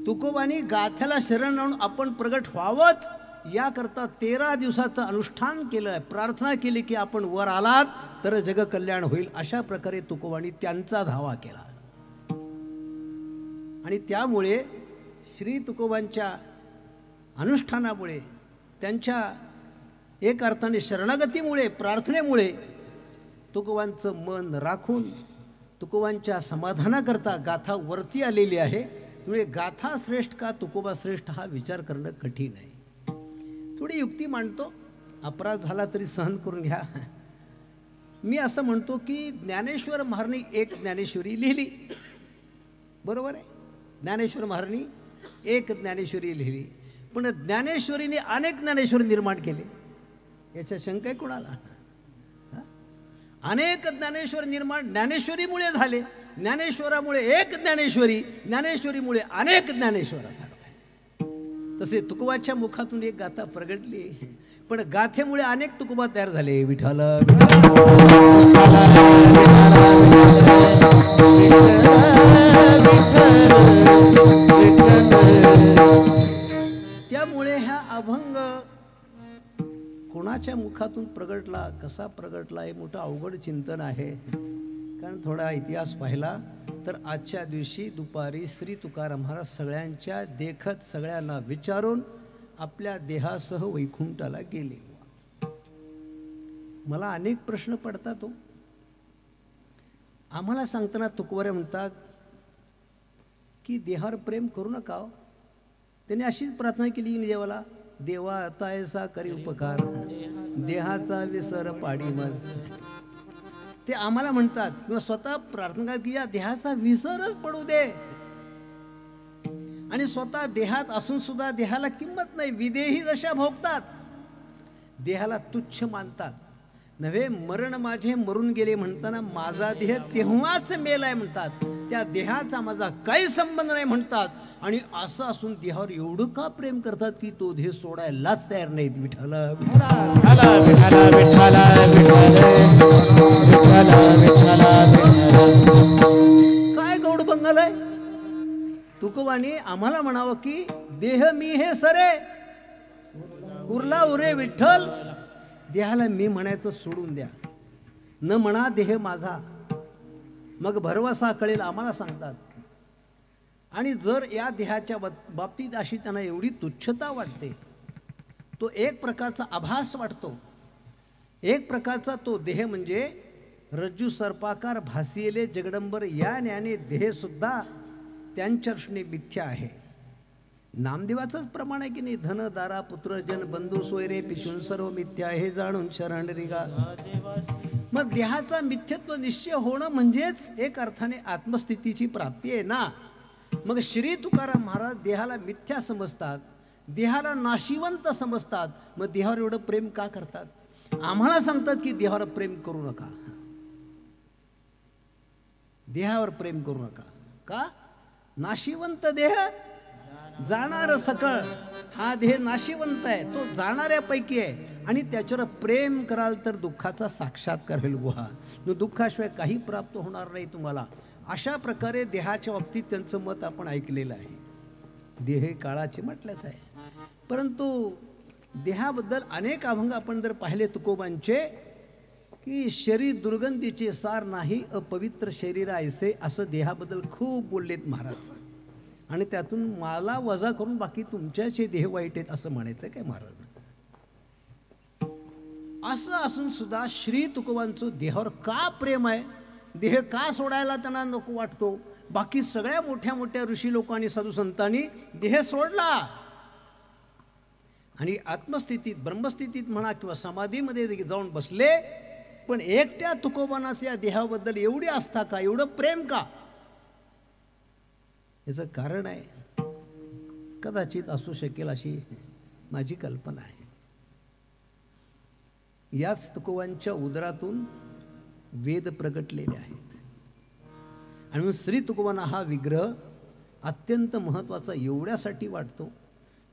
तुकोबांनी गाथ्याला शरण लावून आपण प्रगट व्हावंच याकरता 13 दिवसाचं अनुष्ठान केलं, प्रार्थना केली की आपण वर आलात तर जगकल्याण होईल. अशा प्रकारे तुकोबांनी त्यांचा धावा केला. आणि त्यामुळे श्री तुकोबांच्या अनुष्ठानामुळे, त्यांच्या एक अर्थाने शरणागतीमुळे, प्रार्थनेमुळे तुकोबांचं मन राखून तुकोबांच्या समाधानाकरता गाथा वरती आलेली आहे. त्यामुळे गाथा श्रेष्ठ का तुकोबा श्रेष्ठ हा विचार करणं कठीण आहे. थोडी युक्ती मांडतो, अपराध झाला तरी सहन करून घ्या. मी असं म्हणतो की ज्ञानेश्वर महाराजांनी एक ज्ञानेश्वरी लिहिली, बरोबर आहे. ज्ञानेश्वर महाराजांनी एक ज्ञानेश्वरी लिहिली, पण ज्ञानेश्वरीने अनेक ज्ञानेश्वर निर्माण केले. याच्या शंका आहे कुणाला? अनेक ज्ञानेश्वर निर्माण ज्ञानेश्वरीमुळे झाले. ज्ञानेश्वरामुळे एक ज्ञानेश्वरी, ज्ञानेश्वरीमुळे अनेक ज्ञानेश्वर असतात. तसे तुकोबाच्या मुखातून एक गाथा प्रगटली, पण गाथेमुळे अनेक तुकोबा तयार झाले. विठ्ठल त्यामुळे ह्या अभंग कोणाच्या मुखातून प्रगटला, कसा प्रगटला, हे मोठं अवघड चिंतन आहे. कारण थोडा इतिहास पाहिला तर आजच्या दिवशी दुपारी श्री तुकाराम महाराज सगळ्यांच्या देखत, सगळ्यांना विचारून आपल्या देहासह वैकुंठाला गेले. मला अनेक प्रश्न पडतात हो. आम्हाला सांगताना तुकोबारे म्हणतात की देहावर प्रेम करू नका. त्यांनी अशीच प्रार्थना केली देवाला, देवा आता ऐसा करी उपकार, देहाचा विसर पाडी मज. ते आम्हाला म्हणतात किंवा स्वतः प्रार्थना की या देहाचा विसरच पडू दे. आणि स्वतः देहात असून सुद्धा देहाला किंमत नाही. विदेही जशा भोगतात, देहाला तुच्छ मानतात. नव्हे, मरण माझे मरून गेले म्हणताना माझा देह तेव्हाच मेलाय म्हणतात. त्या देहाचा माझा काही संबंध नाही म्हणतात. आणि असं असून देहावर एवढं का प्रेम करतात की तो देह सोडायलाच तयार नाहीत. विठ्ठल काय गौड बंगाल आहे. तुकोबाने आम्हाला म्हणावं की देह मी हे सरे, उरला उरे विठ्ठल. देहाला मी म्हणायचं सोडून द्या, न म्हणा देह माझा, मग भरवसा कळेल आम्हाला सांगतात. आणि जर या देहाच्या बाबतीत अशी त्यांना एवढी तुच्छता वाटते, तो एक प्रकारचा आभास वाटतो, एक प्रकारचा तो देह म्हणजे रज्जू सर्पाकार भासिले जगडंबर, या न्याने देह सुद्धा त्यांच्या दृष्टीने मिथ्या आहे. नामदेवाचंच प्रमाण आहे की नाही, धन दारा पुत्र जन बंधू सोयरे पिशून सर्व मिथ्या हे जाणून शरण रिगा. मग देहाचा मिथ्यत्व निश्चय होणं म्हणजेच एक अर्थाने आत्मस्थितीची प्राप्ती आहे ना. मग श्री तुकाराम महाराज देहाला मिथ्या समजतात, देहाला नाशिवंत समजतात. मग देहावर एवढं प्रेम का करतात? आम्हाला सांगतात की देहावर प्रेम करू नका, देहावर प्रेम करू नका. का? नाशिवंत देह जाणार सकळ. हा देह नाशिवंत आहे, तो जाणाऱ्यापैकी आहे. आणि त्याच्यावर प्रेम कराल तर दुःखाचा साक्षात्कार होईल. गुहा दुःखाशिवाय काही प्राप्त होणार नाही तुम्हाला. अशा प्रकारे देहाच्या बाबतीत त्यांचं मत आपण ऐकलेलं आहे. देह काळाचे म्हटलंच आहे. परंतु देहाबद्दल अनेक अभंग आपण जर पाहिले तुकोबांचे की शरीर दुर्गंधीचे सार नाही, अपवित्र शरीर ऐसे, असं देहाबद्दल खूप बोललेत महाराज. आणि त्यातून मला वजा करून बाकी तुमच्याचे देह वाईट आहेत असं म्हणायचं काय महाराज? असं असून सुद्धा श्री तुकोबांचं देहावर का प्रेम आहे, देह का सोडायला त्यांना नको वाटतो? बाकी सगळ्या मोठ्या मोठ्या ऋषी लोकांनी, साधू संतांनी देह सोडला आणि आत्मस्थितीत, ब्रह्मस्थितीत म्हणा किंवा समाधीमध्ये जाऊन बसले. पण एकट्या तुकोबांना त्या देहाबद्दल एवढी आस्था का, एवढं प्रेम का? याचं कारण आहे, कदाचित असू शकेल अशी माझी कल्पना आहे. याच तुकोबांच्या उदरातून वेद प्रगटलेले आहेत. आणि म्हणून श्री तुकोबांना हा विग्रह अत्यंत महत्त्वाचा एवढ्यासाठी वाटतो,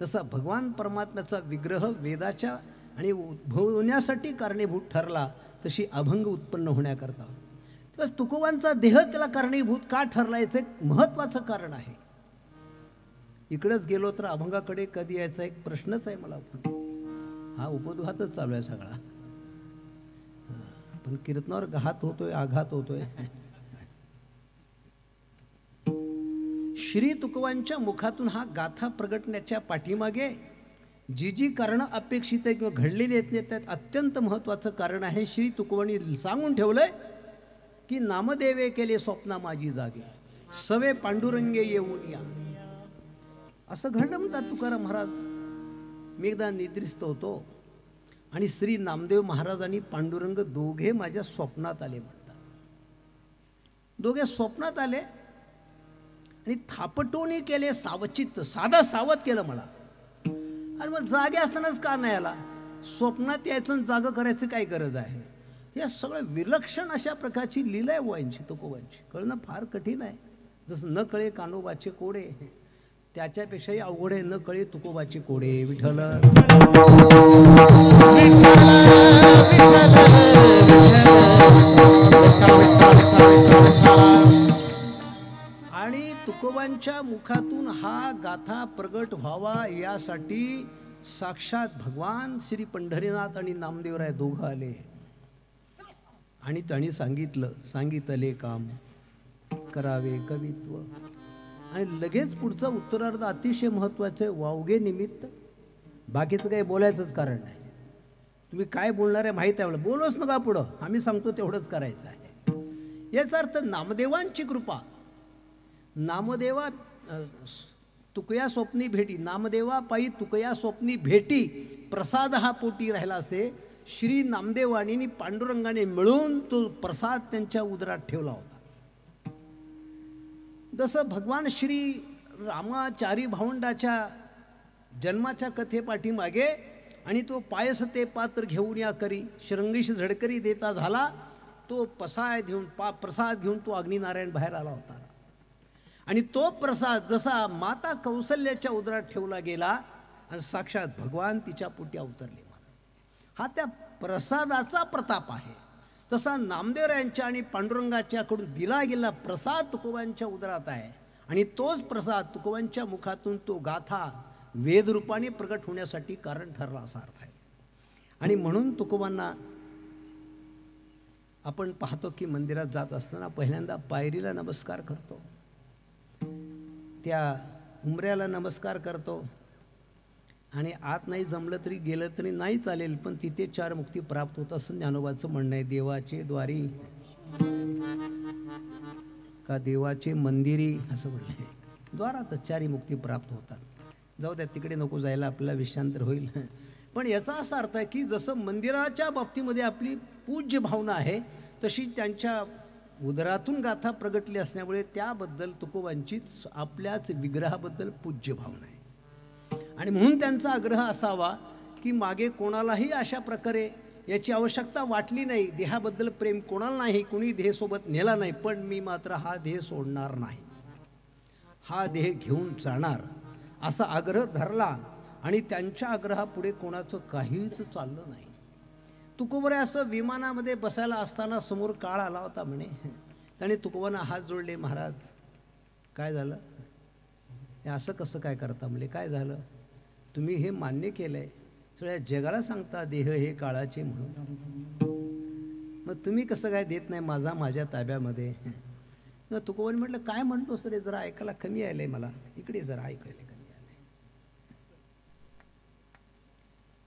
तसा भगवान परमात्म्याचा विग्रह वेदाच्या आणि उद्भवण्यासाठी कारणीभूत ठरला, तशी अभंग उत्पन्न होण्याकरता. तेव्हा तुकोबांचा देह त्याला कारणीभूत का ठरला, याचं एक महत्त्वाचं कारण आहे. इकडंच गेलो तर अभंगाकडे कधी यायचा एक प्रश्नच आहे मला. हा उपोद्घातच चालू आहे सगळा. पण कीर्तनावर घात होतोय, आघात होतोय. श्री तुकोबांच्या मुखातून हा गाथा प्रगटण्याच्या पाठीमागे जी जी कारणं अपेक्षित आहे किंवा घडलेली आहेत त्यात अत्यंत महत्त्वाचं कारण आहे. श्री तुकोबांनी सांगून ठेवलंय की नामदेवे केले स्वप्ना माझी जागे, सवे पांडुरंगे येऊन या. असं घडलं म्हणतात तुकाराम महाराज. मी एकदा निद्रिस्त होतो आणि श्री नामदेव महाराज आणि पांडुरंग दोघे माझ्या स्वप्नात आले म्हणतात. दोघे स्वप्नात आले आणि थापटोनी केले सावचित्त, साधा सावध केलं मला. आणि मग जागे असतानाच का नाही आला? स्वप्नात यायचं आणि जागं करायचं काय गरज आहे? हे सगळं विलक्षण अशा प्रकारची लीला आहे वाईंची, तुकोबांची. कळणं फार कठीण आहे. जसं न कळे कानोबाचे कोडे, त्याच्यापेक्षाही अवघड आहे न कळे तुकोबाचे कोडे. विठ्ठल आणि तुकोबांच्या मुखातून हा गाथा प्रगट व्हावा यासाठी साक्षात भगवान श्री पंढरीनाथ आणि नामदेवराय दोघं आले. आणि त्यांनी सांगितले काम करावे कवित्व. आणि लगेच पुढचं उत्तरार्ध अतिशय महत्त्वाचं आहे. वावगे निमित्त. बाकीचं काही बोलायचंच कारण नाही. तुम्ही काय बोलणार आहे माहीत आहे मला, बोलूच नका पुढं, आम्ही सांगतो तेवढंच करायचं आहे. याचा अर्थ नामदेवांची कृपा. नामदेवा तुकया स्वप्नी भेटी, नामदेवा पायी तुकया स्वप्नी भेटी प्रसाद हा पोटी राहिला असे. श्री नामदेवानी पांडुरंगाने मिळून तो प्रसाद त्यांच्या उदरात ठेवला होता. जसं भगवान श्री रामाचारी भावंडाच्या जन्माच्या कथेपाठीमागे आणि तो पायस ते पात्र घेऊन या करी श्रंगीश झडकरी देता झाला, तो प्रसाद घेऊन तो अग्निनारायण बाहेर आला होता. आणि तो प्रसाद जसा माता कौसल्याच्या उदरात ठेवला गेला आणि साक्षात भगवान तिच्या पोटी अवतरले. हा त्या प्रसादाचा प्रताप आहे. तसा नामदेवरायांच्या आणि पांडुरंगाच्याकडून दिला गेला प्रसाद तुकोबांच्या उदरात आहे. आणि तोच प्रसाद तुकोबांच्या मुखातून तो गाथा वेदरूपाने प्रगट होण्यासाठी कारण ठरला असा अर्थ आहे. आणि म्हणून तुकोबांना आपण पाहतो की मंदिरात जात असताना पहिल्यांदा पायरीला नमस्कार करतो, त्या उंबऱ्याला नमस्कार करतो. आणि आत नाही जमलं तरी गेलं तरी नाही चालेल, पण तिथे 4 मुक्ती प्राप्त होत असं ज्ञानोबाचं म्हणणं आहे. देवाचे द्वारी का देवाचे मंदिरी असं म्हणणं आहे. द्वारातच 4 मुक्ती प्राप्त होतात. जाऊ द्या, तिकडे नको जायला, आपल्याला विषयांतर होईल. पण याचा असा अर्थ आहे की जसं मंदिराच्या बाबतीमध्ये आपली पूज्य भावना आहे, तशी त्यांच्या उदरातून गाथा प्रगटली असल्यामुळे त्याबद्दल तुकोबांचीच आपल्याच विग्रहाबद्दल पूज्य भावना आहे. आणि म्हणून त्यांचा आग्रह असावा की मागे कोणालाही अशा प्रकारे याची आवश्यकता वाटली नाही. देहाबद्दल प्रेम कोणाला नाही, कोणी देहसोबत नेला नाही, पण मी मात्र हा देह सोडणार नाही, हा देह घेऊन जाणार असा आग्रह धरला. आणि त्यांच्या आग्रहापुढे कोणाचं काहीच चाललं नाही. तुकोबरे असं विमानामध्ये बसायला असताना समोर काळ आला होता म्हणे. त्याने तुकोबांना हात जोडले, महाराज काय झालं, हे असं कसं काय करता म्हणले. काय झालं, तुम्ही हे मान्य केलंय, सगळ्या जगाला सांगता देह हे काळाचे म्हणून, मग तुम्ही कसं काय देत नाही माझ्या ताब्यामध्ये. मग तुकोबांनी म्हटलं काय म्हणतोस रे, जरा ऐकायला कमी आलंय मला, इकडे जरा ऐकायला कमी आलंय.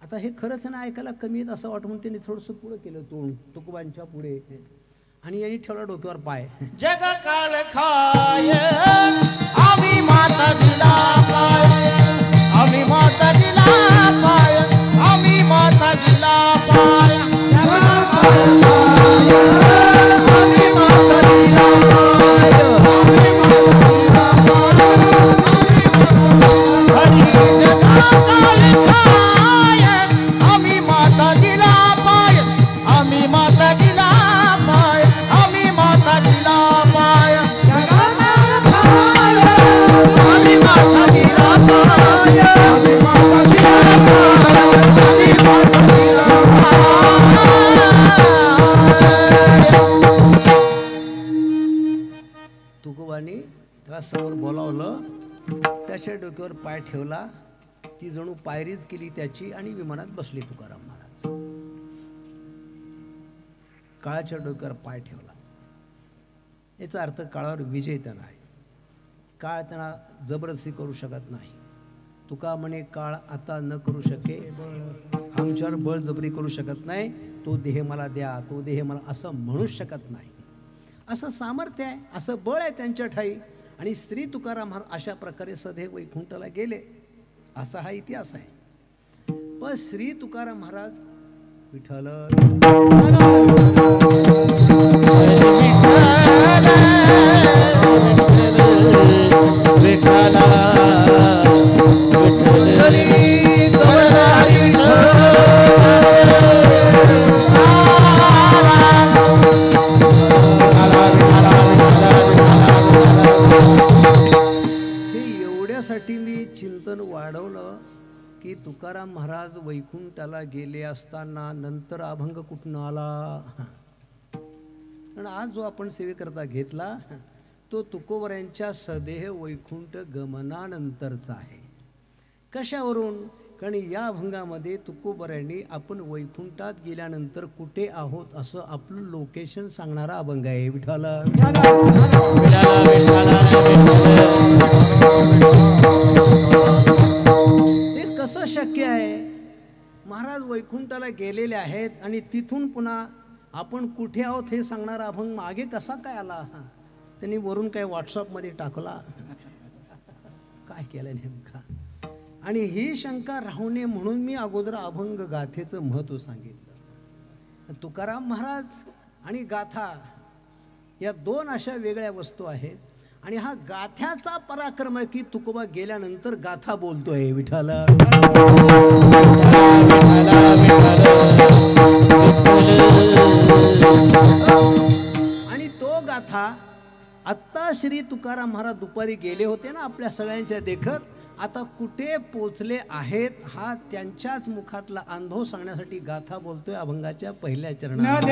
आता हे खरंच ना ऐकायला कमी येत असं वाटून त्यांनी थोडंसं पुढं केलं तोंड तुकोबांच्या पुढे, आणि यांनी ठेवला डोक्यावर पाय. जग काळ खाय आम्ही माता दिला पाय, आम्ही माता दिला पाय, आम्ही माता दिला पाय. जग काळ खाय आम्ही माता दिला पाय, आम्ही माता दिला पाय. जग काळ खाय आम्ही माता दिला पाय, आम्ही माता दिला पाय, आम्ही माता दिला पाय. जग काळ खाय आम्ही माता दिला पाय, आम्ही माता दिला पाय, आम्ही माता दिला पाय. तुकोबांनी त्याला समोर बोलावलं त्याच्या डोक्यावर पाय ठेवला, ती जणू पायरीच केली त्याची आणि विमानात बसले तुकाराम महाराज. काळाच्या डोक्यावर पाय ठेवला, याचा अर्थ काळावर विजय त्यांना आहे. काळ त्यांना जबरदस्ती करू शकत नाही. तुका म्हणे काळ आता न करू शके, आमच्यावर बळजबरी करू शकत नाही. तो देह मला द्या, तो देह मला, असं म्हणूच शकत नाही. असं सामर्थ्य आहे, असं बळ आहे त्यांच्या ठाई. आणि श्री तुकाराम महाराज अशा प्रकारे सदैव वैकुंठाला गेले, असा हा इतिहास आहे. पण श्री तुकाराम महाराज विठ्ठल एवढ्यासाठी मी चिंतन वाढवलं की तुकाराम महाराज वैकुंठाला गेले असताना नंतर अभंग कुठून आला. आणि आज जो आपण सेवेकरता घेतला तो तुकोबऱ्यांच्या सदेह वैकुंठ गमनानंतरचा आहे. कशावरून? कारण या अभंगामध्ये तुकोबऱ्यांनी आपण वैकुंठात गेल्यानंतर कुठे आहोत असं आपलं लोकेशन सांगणारा अभंग आहे. विठ्ठल हे कसं शक्य आहे? महाराज वैकुंठाला गेलेले आहेत आणि तिथून पुन्हा आपण कुठे आहोत हे सांगणारा अभंग मागे कसा काय आला? त्यांनी वरून काय व्हॉट्सअपमध्ये टाकला, काय केलं नेमका? आणि ही शंका राहू नये म्हणून मी अगोदर अभंग गाथेचं महत्त्व सांगितलं. तुकाराम महाराज आणि गाथा या दोन अशा वेगळ्या वस्तू आहेत. आणि हा गाथ्याचा पराक्रम आहे की तुकोबा गेल्यानंतर गाथा बोलतोय. विठ्ठल आणि तो गाथा आत्ता श्री तुकाराम महाराज दुपारी गेले होते ना आपल्या सगळ्यांच्या देखत, आता कुठे पोचले आहेत हा त्यांच्याच मुखातला अनुभव सांगण्यासाठी गाथा बोलतोय अभंगाच्या पहिल्या चरणात.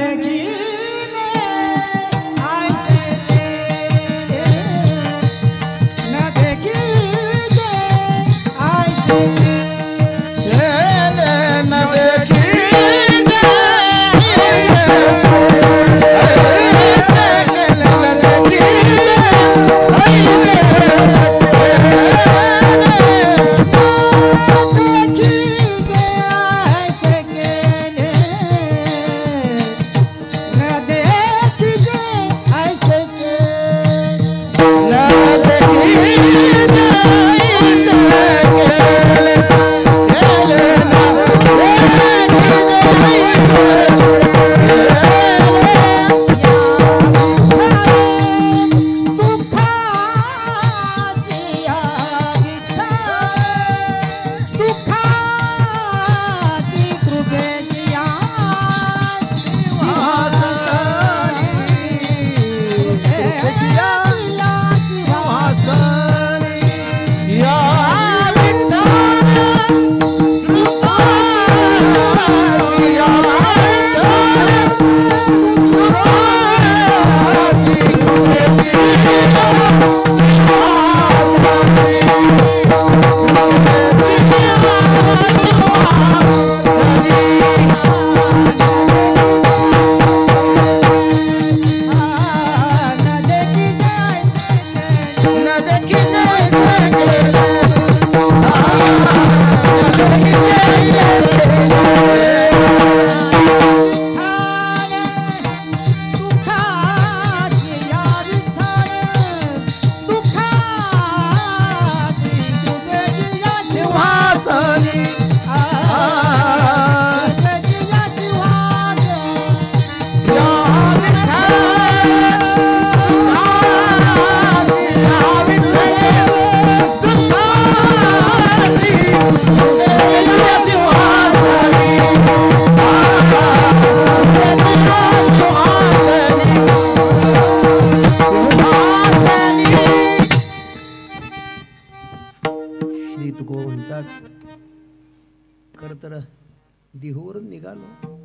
दिहोवरून निघालो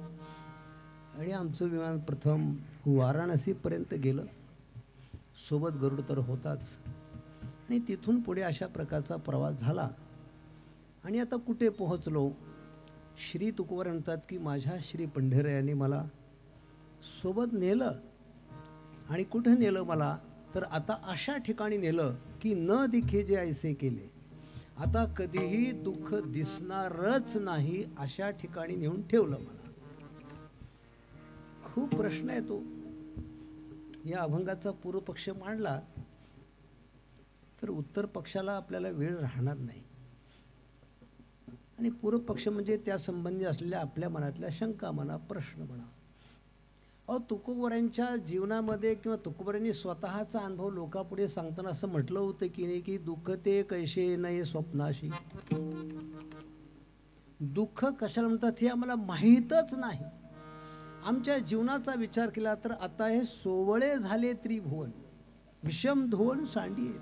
आणि आमचं विमान प्रथम वाराणसीपर्यंत गेलं. सोबत गरुड तर होताच. आणि तिथून पुढे अशा प्रकारचा प्रवास झाला आणि आता कुठे पोहोचलो. श्री तुकोबर म्हणतात की माझ्या श्री पंढरयाने मला सोबत नेलं आणि कुठे नेलं मला, तर आता अशा ठिकाणी नेलं की न दिखे जे ऐसे केले. आता कधीही दुःख दिसणारच नाही अशा ठिकाणी नेऊन ठेवलं मला. खूप प्रश्न आहे तो. या अभंगाचा पूर्व पक्ष मांडला तर उत्तर पक्षाला आपल्याला वेळ राहणार नाही. आणि पूर्व पक्ष म्हणजे त्या संबंधी असलेल्या आपल्या मनातल्या शंका म्हणा, प्रश्न म्हणा. तुकोबरांच्या जीवनामध्ये किंवा तुकोबरांनी स्वतःचा अनुभव लोकांपुढे सांगताना असं म्हटलं होतं की नाही की दुःख ते कैसे नये स्वप्नाशी. दुःख कशाला म्हणतात हे आम्हाला माहीतच नाही. आमच्या जीवनाचा विचार केला तर आता हे सोवळे झाले त्रिभुवन, विषम धुवन सांडी.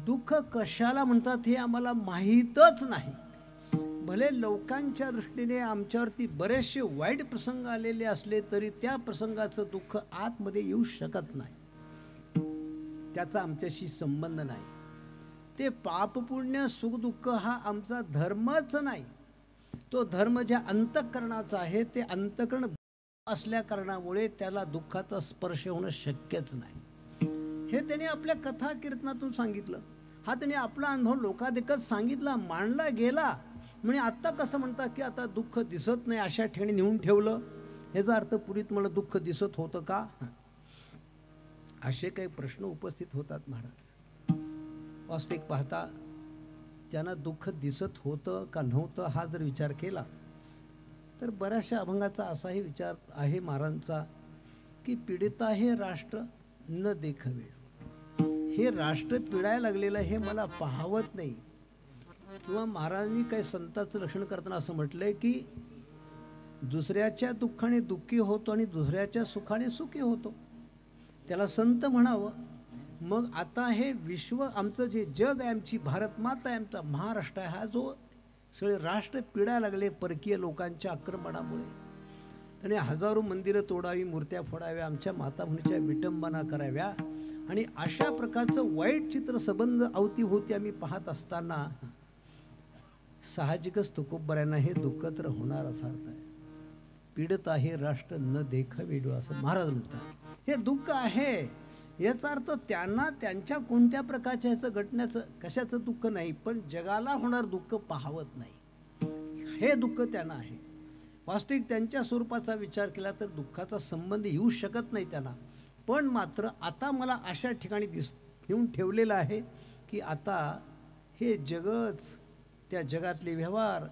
दुःख कशाला म्हणतात हे आम्हाला माहीतच नाही. भले लोकांच्या दृष्टीने आमच्यावरती बरेचसे वाईट प्रसंग आलेले असले तरी त्या प्रसंगाचं दुःख आतमध्ये येऊ शकत नाही. त्याचा आमच्याशी संबंध नाही. ते पाप पुण्य सुख दुःख हा आमचा धर्मच नाही. तो धर्म ज्या अंतःकरणाचा आहे ते अंतःकरण असल्या कारणामुळे त्याला दुःखाचा स्पर्श होणं शक्यच नाही. हे त्याने आपल्या कथा कीर्तनातून सांगितलं. हा त्याने आपला अनुभव लोकादेखत सांगितला, मांडला गेला. म्हणजे आत्ता कसं म्हणतात की आता दुःख दिसत नाही अशा ठिकाणी नेऊन ठेवलं. ह्याचा अर्थ पुरीत मला दुःख दिसत होतं का, असे काही प्रश्न उपस्थित होतात महाराज. वास्तविक पाहता त्यांना दुःख दिसत होतं का नव्हतं हा जर विचार केला तर बऱ्याचशा अभंगाचा असाही विचार आहे महाराजांचा की पीडिता हे राष्ट्र न देखवे. हे राष्ट्र पिडायला लागलेलं हे मला पाहावत नाही. किंवा महाराजांनी काही संतांचं लक्षण करताना असं म्हटलंय की दुसऱ्याच्या दुःखाने दुःखी होतो आणि दुसऱ्याच्या सुखाने सुखी होतो, त्याला संत म्हणावं. मग आता हे विश्व आमचं जे जग आहे, आमची भारत माता आहे, आमचा महाराष्ट्र आहे, हा जो सगळे राष्ट्र पिडायला लागले परकीय लोकांच्या आक्रमणामुळे. त्याने हजारो मंदिरं तोडावी, मूर्त्या फोडाव्या, आमच्या माताभूमीच्या विटंबना कराव्या आणि अशा प्रकारचं वाईट चित्र संबंध अवतीभोवती आम्ही पाहत असताना साहजिकच तुकोबरायांना हे दुःख तर होणार असा अर्थ आहे. पीडित आहे राष्ट्र न देखावे असं महाराज म्हणतात. हे दुःख आहे याचा अर्थ त्यांना त्यांच्या कोणत्या प्रकारच्या ह्याचं घटण्याचं कशाचं दुःख नाही, पण जगाला होणार दुःख पाहवत नाही हे दुःख त्यांना आहे. वास्तविक त्यांच्या स्वरूपाचा विचार केला तर दुःखाचा संबंध येऊ शकत नाही त्यांना. पण मात्र आता मला अशा ठिकाणी येऊन ठेवलेलं आहे की आता हे जगच, त्या जगातले व्यवहार,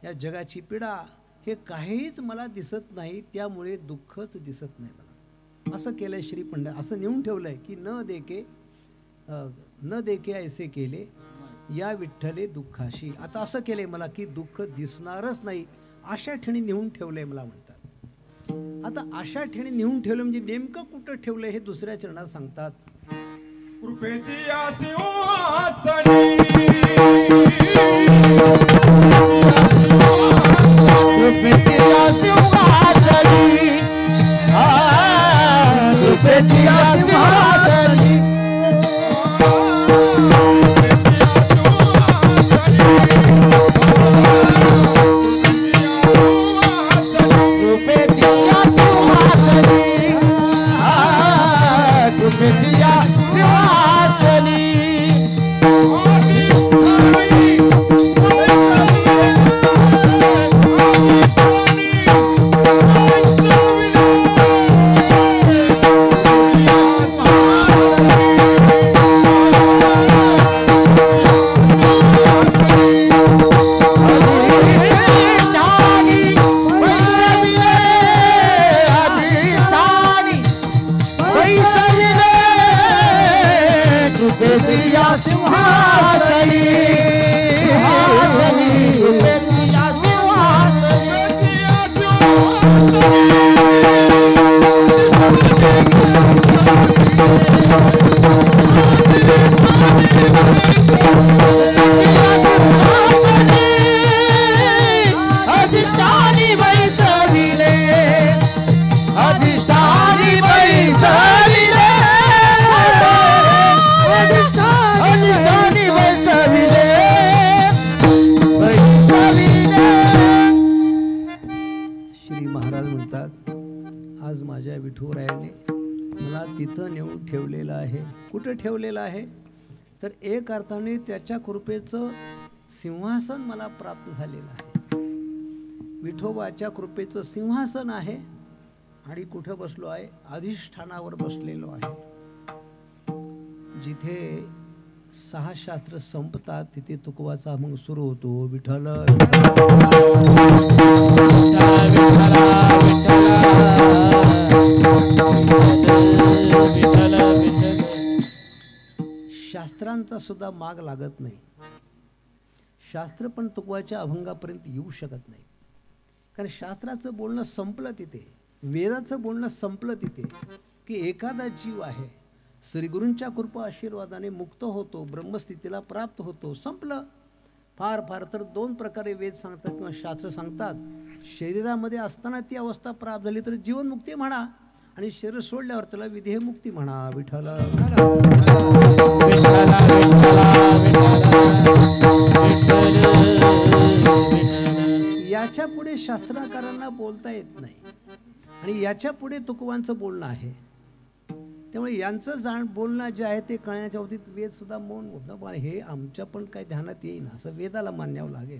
या जगाची पीडा हे काहीच मला दिसत नाही, त्यामुळे दुःखच दिसत नाही मला. असं केलंय श्री पंडित, असं नेऊन ठेवलंय की न देखे ऐसे केले या विठ्ठले दुःखाशी. आता असं केलंय मला की दुःख दिसणारच नाही अशा ठिकाणी नेऊन ठेवलंय मला म्हणतात. आता अशा ठिकाणी नेऊन ठेवलं म्हणजे नेमकं कुठं ठेवलंय हे दुसऱ्या चरणात सांगतात. कृपेची आसिंहासनी कृपेची आसिंहासनी कृपेची आसिंहासनी आहे. कुठं ठेवलेलं आहे तर एक अर्थाने त्याच्या कृपेचं सिंहासन मला प्राप्त झालेलं आहे. विठोबाच्या कृपेचं सिंहासन आहे आणि कुठं बसलो आहे? अधिष्ठानावर बसलेलो आहे. जिथे 6 शास्त्र संपतात तिथे तुकवाचा अभंग सुरू होतो. विठ्ठल शास्त्रांचा सुद्धा माग लागत नाही. शास्त्र पण तुकवाच्या अभंगापर्यंत येऊ शकत नाही. कारण शास्त्राचं बोलणं संपलं तिथे, वेदाचं बोलणं संपलं तिथे, की एखादा जीव आहे श्रीगुरूंच्या कृपा आशीर्वादाने मुक्त होतो, ब्रह्मस्थितीला प्राप्त होतो, संपलं. फार फार तर 2 प्रकारे वेद सांगतात किंवा शास्त्र सांगतात. शरीरामध्ये असताना ती अवस्था प्राप्त झाली तर जीवनमुक्ती म्हणा, आणि शरीर सोडल्यावर त्याला विधेय मुक्ती म्हणा. विठ्ठल याच्या पुढे शास्त्रकारांना बोलता येत नाही आणि याच्या पुढे तुकवांचं बोलणं आहे. त्यामुळे यांचं बोलणं जे आहे ते कळण्याच्या बाबतीत वेद सुद्धा मौन होतं. पण हे आमच्या पण काही ध्यानात येईन असं वेदाला मान्यावं लागेल.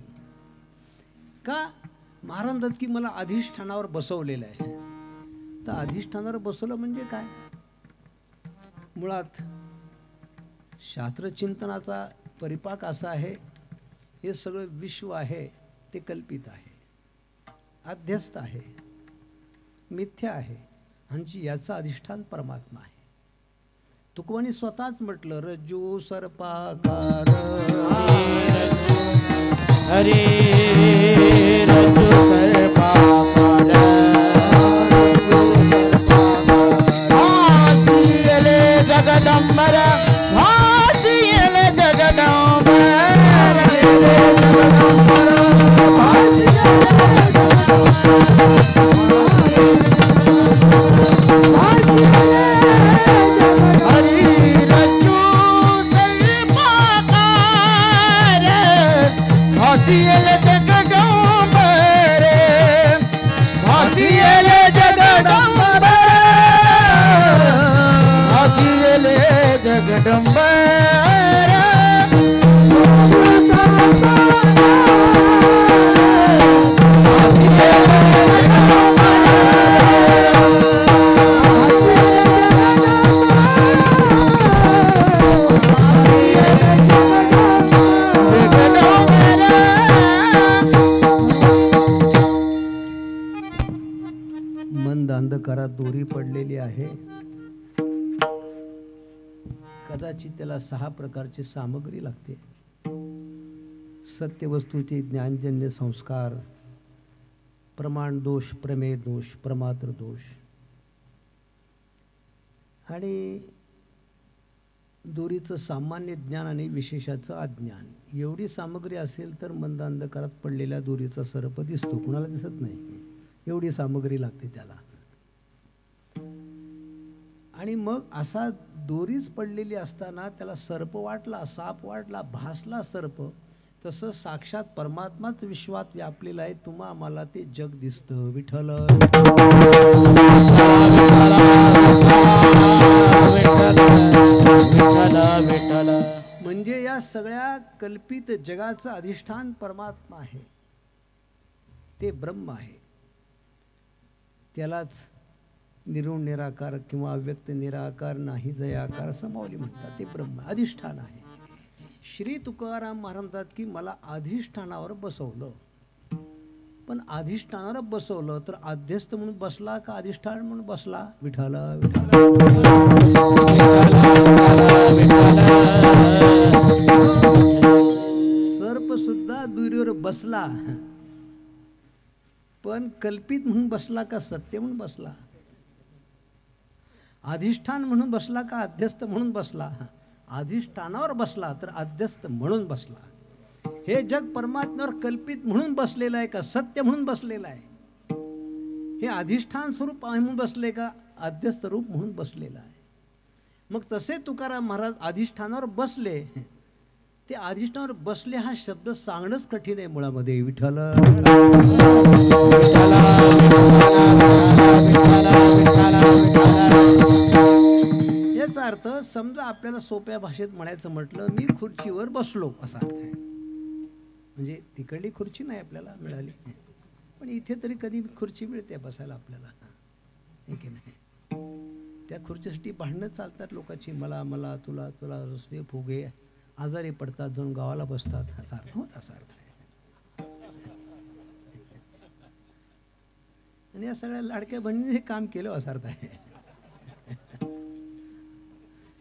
का? महाराज म्हणतात की मला अधिष्ठानावर बसवलेलं आहे. तर अधिष्ठानावर बसवलं म्हणजे काय? मुळात शास्त्रचिंतनाचा परिपाक असा आहे, हे सगळं विश्व आहे ते कल्पित आहे, अध्यस्त आहे, मिथ्या आहे, आणि याचा अधिष्ठान परमात्मा आहे. तुकवानी स्वतःच म्हटलं, रज्जू सर्पाकार हरे रज्जू सर्पाकार भासियले जगदंबर भासियले जगदंबर अंधकारात दोरी पडलेली आहे. कदाचित त्याला 6 प्रकारची सामग्री लागते. सत्यवस्तूचे ज्ञानजन्य संस्कार, प्रमाण दोष, प्रमेय दोष, प्रमात्र दोष आणि दोरीचं सामान्य ज्ञान आणि विशेषाचं अज्ञान. एवढी सामग्री असेल तर मंद अंधकारात पडलेल्या दोरीचा सर्प दिसतो, कुणाला दिसत नाही. एवढी सामग्री लागते त्याला. आणि मग असा दोरीच पडलेली असताना त्याला सर्प वाटला, साप वाटला, भासला सर्प. तसं साक्षात परमात्माच विश्वात व्यापलेला आहे. तुम्हा आम्हाला ते जग दिसतं. विठ्ठल म्हणजे या सगळ्या कल्पित जगाचं अधिष्ठान परमात्मा आहे, ते ब्रह्म आहे. त्यालाच निर्गुण निराकार किंवा अव्यक्त निराकार, नाही जयाकार असं माऊली म्हणतात. ते ब्रह्म अधिष्ठान आहे. श्री तुकाराम महाराज म्हणतात की मला अधिष्ठानावर बसवलं. पण अधिष्ठानावर बसवलं तर अध्यस्त म्हणून बसला का अधिष्ठान म्हणून बसला? विठ्ठल सर्प सुद्धा दुरीवर बसला, पण कल्पित म्हणून बसला का सत्य म्हणून बसला? अधिष्ठान म्हणून बसला का अध्यस्त म्हणून बसला? अधिष्ठानावर बसला तर अध्यस्त म्हणून बसला. हे जग परमात्म्यावर कल्पित म्हणून बसलेलं आहे का सत्य म्हणून बसलेलं आहे? हे अधिष्ठान स्वरूप म्हणून बसले का अध्यस्त रूप म्हणून बसलेलं आहे? मग तसे तुकाराम महाराज अधिष्ठानावर बसले. ते अधिष्ठानावर बसले हा शब्द सांगणंच कठीण आहे मुळामध्ये. विठ्ठल याचा याचा अर्थ समजा आपल्याला सोप्या भाषेत म्हणायचं म्हटलं, मी खुर्चीवर बसलो असा अर्थ आहे. म्हणजे तिकडली खुर्ची नाही आपल्याला मिळाली, पण इथे तरी कधी खुर्ची मिळते बसायला आपल्याला, हे की नाही. त्या खुर्चीसाठी भांडणं चालतात लोकांची, मला मला तुला तुला रस्ते फुगे, आजारी पडतात, जाऊन गावाला बसतात, असा अर्थ होता, असा अर्थ आहे. आणि या सगळ्या लाडक्या बहिणीने काम केलं असा अर्थ आहे.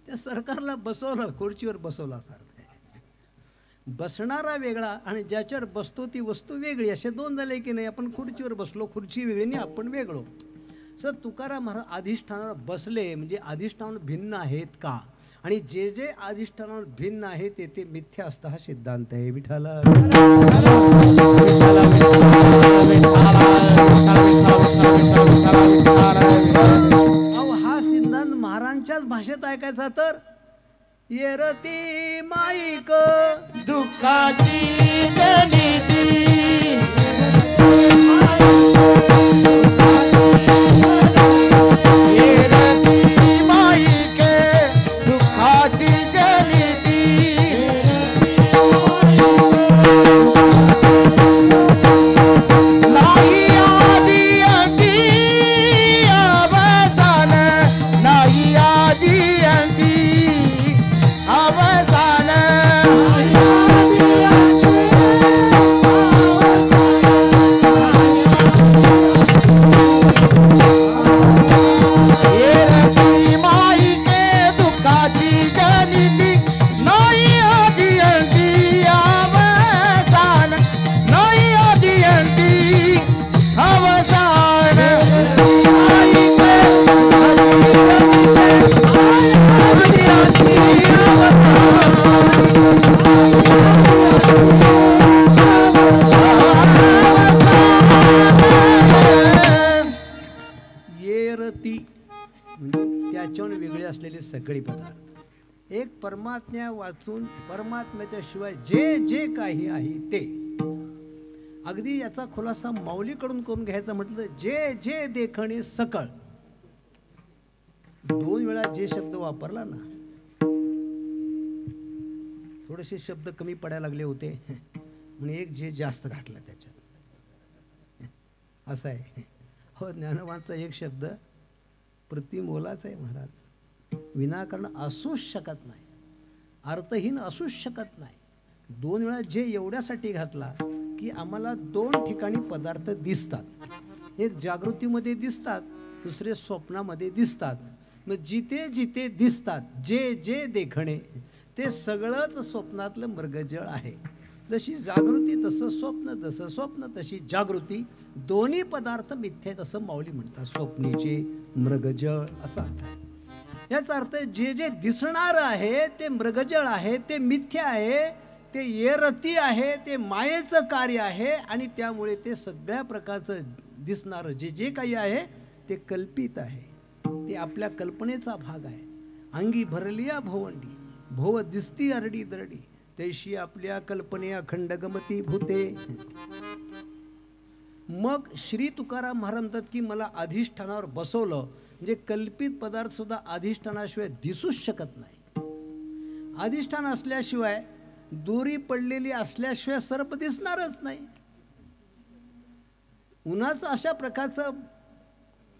त्या सरकारला बसवलं, खुर्चीवर बसवलं असा अर्थ आहे. बसणारा वेगळा आणि ज्याच्यावर बसतो ती वस्तू वेगळी, असे दोन झाले की नाही. आपण खुर्चीवर बसलो, खुर्ची वेगळी आणि आपण वेगळो. सर तुकाराम महाराज अधिष्ठानावर बसले म्हणजे अधिष्ठान भिन्न आहेत का, आणि जे जे अधिष्ठानावर भिन्न आहे ते मिथ्या असतं, हा सिद्धांत आहे. विठाला हा सिद्धांत महाराजांच्याच भाषेत ऐकायचा तर येरती माईक दुःखाची जनिती येरती माईके दुःखाची जनिती नाही आदी अंती अवसान नाही आदी अंती अवसान येरती माईके दुःखाची जनिती नाही आदी अंती अवसान नाही आदी अंती अवसान येरती म्हणजे त्याच्याहून वेगळे असलेले सगळे पदार्थ, एक परमात्म्या वाचून परमात्म्याच्या शिवाय जे जे काही आहे ते. अगदी याचा खुलासा माऊलीकडून करून घ्यायचा म्हटलं, जे जे देखणे सकळ. दोन वेळा जे शब्द वापरला ना, थोडेसे शब्द कमी पडायला लागले होते म्हणून एक जे जास्त घातला त्याच्यात, असं आहे. हो, ज्ञानवानचा एक शब्द प्रतिमोलाचा आहे महाराज, विनाकारण असूच शकत नाही, अर्थहीन असूच शकत नाही. दोन वेळा जे एवढ्यासाठी घातला की आम्हाला दोन ठिकाणी पदार्थ दिसतात, एक जागृतीमध्ये दिसतात, दुसरे स्वप्नामध्ये दिसतात. मग जिथे जिथे दिसतात जे जे देखणे ते सगळंच स्वप्नातलं मृगजळ आहे. जशी जागृती तसं स्वप्न, तसं स्वप्न तशी जागृती, दोन्ही पदार्थ मिथ्या आहेत असं माऊली म्हणतात. स्वप्नीचे मृगजळ असा अर्थ आहे. याचा अर्थ जे जे दिसणार आहे ते मृगजळ आहे, ते मिथ्या आहे, ते येरती आहे, ते मायेचं कार्य आहे, आणि त्यामुळे ते सगळ्या प्रकारचं दिसणारं जे जे काही आहे ते कल्पित आहे, ते आपल्या कल्पनेचा भाग आहे. अंगी भरलिया भोवंडी भोव दिसती अरडी दरडी, तैशी आपल्या कल्पने अखंड गमती भूते. मग श्री तुकाराम महाराज म्हणतात की मला अधिष्ठानावर बसवलं म्हणजे कल्पित पदार्थ सुद्धा अधिष्ठानाशिवाय दिसूच शकत नाही. अधिष्ठान असल्याशिवाय, दोरी पडलेली असल्याशिवाय सर्प दिसणारच नाही. उन्हाचं अशा प्रकारचं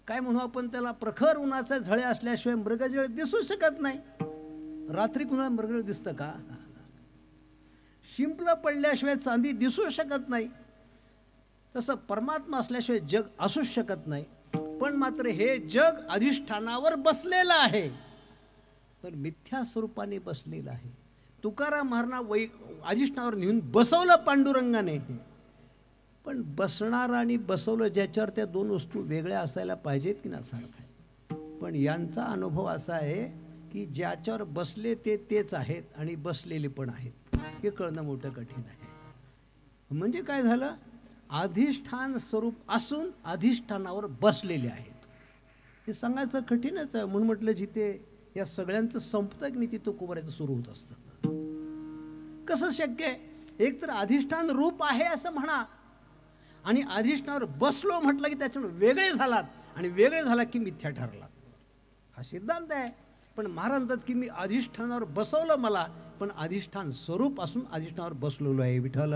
काय म्हणू आपण त्याला, प्रखर उन्हाचे झळे असल्याशिवाय मृगजळ दिसू शकत नाही. रात्री कुणाला मृगजळ दिसतं का? शिंपलं पडल्याशिवाय चांदी दिसू शकत नाही. तसं परमात्मा असल्याशिवाय जग असूच शकत नाही. पण मात्र हे जग अधिष्ठानावर बसलेलं आहे, पण मिथ्या स्वरूपाने बसलेलं आहे. तुकाराम महाराज अधिष्ठानावर नेऊन बसवलं पांडुरंगाने, पण बसणारा आणि बसवलं ज्याच्यावर त्या दोन वस्तू वेगळ्या असायला पाहिजेत की नसायला. पण यांचा अनुभव असा आहे की ज्याच्यावर बसले ते तेच आहेत आणि बसलेले पण आहेत, हे कळणं मोठं कठीण आहे. म्हणजे काय झालं, अधिष्ठान स्वरूप असून अधिष्ठानावर बसलेले आहेत, हे सांगायचं कठीणच आहे. म्हणून म्हटलं जिथे या सगळ्यांचं संपतं की नाही तिथं कुबरायचं सुरू होत असतं. कसं शक्य आहे? एक तर अधिष्ठान रूप आहे असं म्हणा, आणि अधिष्ठानावर बसलो म्हटलं की त्याच्यावर वेगळे झालात, आणि वेगळे झाला की मिथ्या ठरलात. हा सिद्धांत आहे. पण महाराज म्हणतात की मी अधिष्ठानावर बसवलं मला, पण अधिष्ठान स्वरूप असून अधिष्ठानावर बसलेलो आहे. विठ्ठल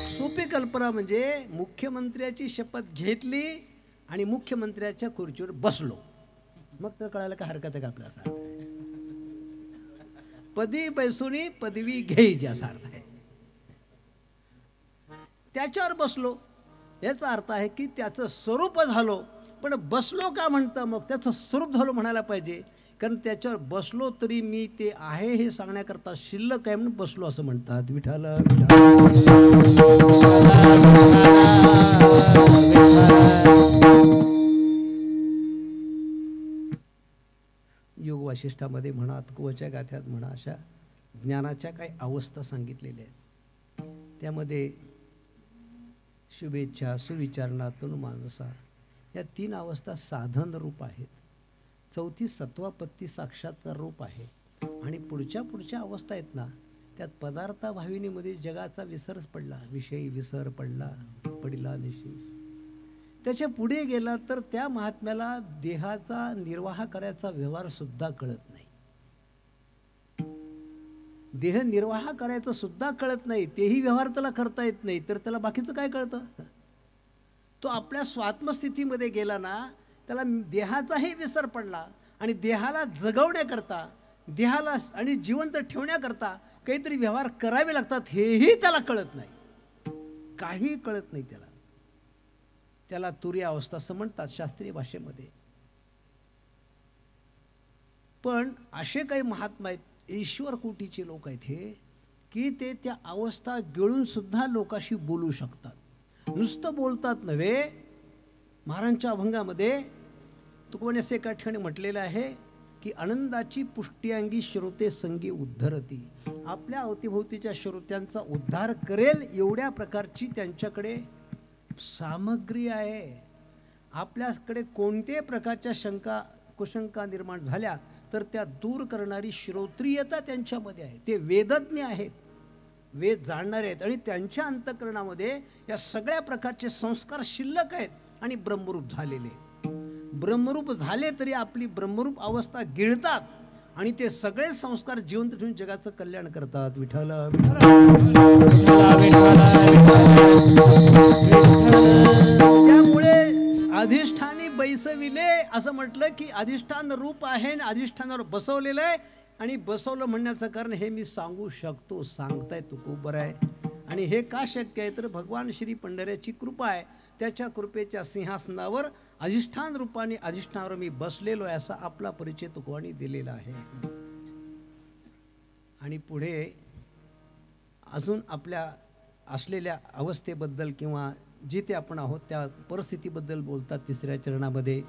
सोपी कल्पना म्हणजे मुख्यमंत्र्याची शपथ घेतली आणि मुख्यमंत्र्याच्या खुर्चीवर बसलो, मग तर कळायला काय हरकत आहे का आपल्या? असा पदी बैसुनी पदवी घ्यायची असा अर्थ आहे. त्याच्यावर बसलो याचा अर्थ आहे की त्याचं स्वरूप झालो. पण बसलो का म्हणतं? मग त्याचं स्वरूप झालो म्हणायला पाहिजे, कारण त्याच्यावर बसलो तरी मी ते आहे हे सांगण्याकरता शिल्लक आहे म्हणून बसलो असं म्हणतात. विठ्ठल योग वाशिष्ठामध्ये म्हणा, तत्वच्या गाथ्यात म्हणा, अशा ज्ञानाच्या काही अवस्था सांगितलेल्या आहेत. त्यामध्ये शुभेच्छा, सुविचारणा, तनुमानसा या 3 अवस्था साधन रूप आहेत. 4थी सत्वापत्ती साक्षात्कार रूप आहे. आणि पुढच्या अवस्था आहेत ना, त्यात पदार्थाभाविनीमध्ये जगाचा विसरच पडला, विषयी विसर पडला निशी. त्याच्या पुढे गेला तर त्या महात्म्याला देहाचा निर्वाह करायचा व्यवहार सुद्धा कळत नाही. देह निर्वाह करायचं सुद्धा कळत नाही, तेही व्यवहार त्याला करता येत नाही, तर त्याला बाकीचं काय कळतं? तो आपल्या स्वात्मस्थितीमध्ये गेला ना, त्याला देहाचाही विसर पडला आणि देहाला जगवण्याकरता, देहाला आणि जिवंत ठेवण्याकरता काहीतरी व्यवहार करावे लागतात, हेही त्याला कळत नाही. काही कळत नाही त्याला. त्याला तुरीय अवस्था असं म्हणतात शास्त्रीय भाषेमध्ये. पण असे काही महात्मा आहेत, ईश्वर कोटीचे लोक आहेत हे, की ते त्या अवस्था गिळून सुद्धा लोकांशी बोलू शकतात. नुसतं बोलतात नव्हे, महाराजांच्या अभंगामध्ये तुकोबाने असे एका ठिकाणी म्हटलेलं आहे की आनंदाची पुष्टिअंगी श्रोते संगी उद्धरती. आपल्या अवतीभोवतीच्या श्रोत्यांचा उद्धार करेल एवढ्या प्रकारची त्यांच्याकडे सामग्री आहे. आपल्याकडे कोणत्याही प्रकारच्या शंका कुशंका निर्माण झाल्या तर त्या दूर करणारी श्रोत्रियता त्यांच्यामध्ये आहे. ते वेदज्ञ आहेत, वेद जाणणारे आहेत आणि त्यांच्या अंतःकरणामध्ये या सगळ्या प्रकारचे संस्कार शिल्लक आहेत आणि ब्रह्मरूप झालेले. ब्रह्मरूप झाले तरी आपली ब्रह्मरूप अवस्था गिळतात आणि ते सगळे संस्कार जिवंत ठेवून जगाचं कल्याण करतात. विठ्ठल त्यामुळे अधिष्ठानी बैसविले असं म्हटलं की अधिष्ठान रूप आहे आणि अधिष्ठानावर बसवलेलं आहे. आणि बसवलं म्हणण्याचं कारण हे मी सांगू शकतो, सांगताय तू खूप बरं आहे. आणि हे का शक्य आहे तर भगवान श्री पंढऱ्याची कृपा आहे. त्याच्या कृपेच्या सिंहासनावर अधिष्ठान रूपाने अधिष्ठानावर मी बसलेलो आहे असा आपला परिचय तुकोबांनी दिलेला आहे. आणि पुढे अजून आपल्या असलेल्या अवस्थेबद्दल किंवा जिथे आपण आहोत त्या परिस्थितीबद्दल बोलतात 3ऱ्या चरणामध्ये.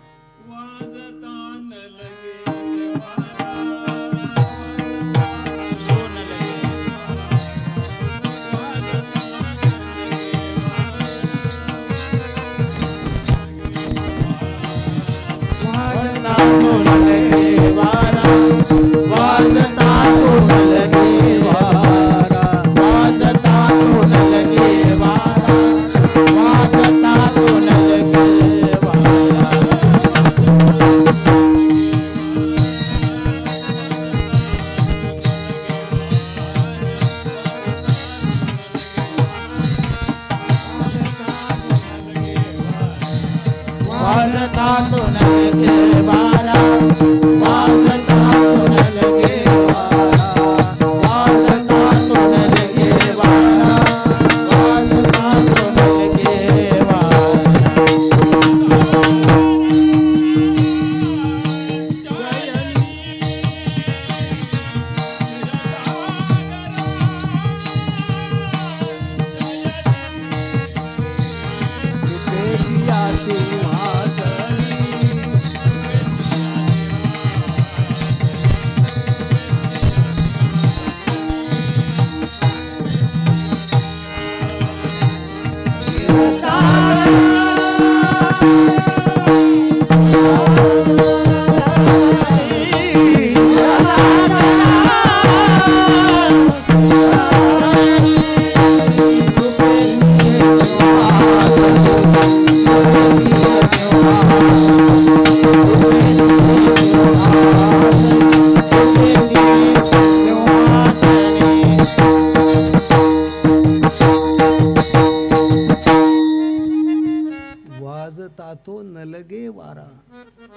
तो नलगे वारा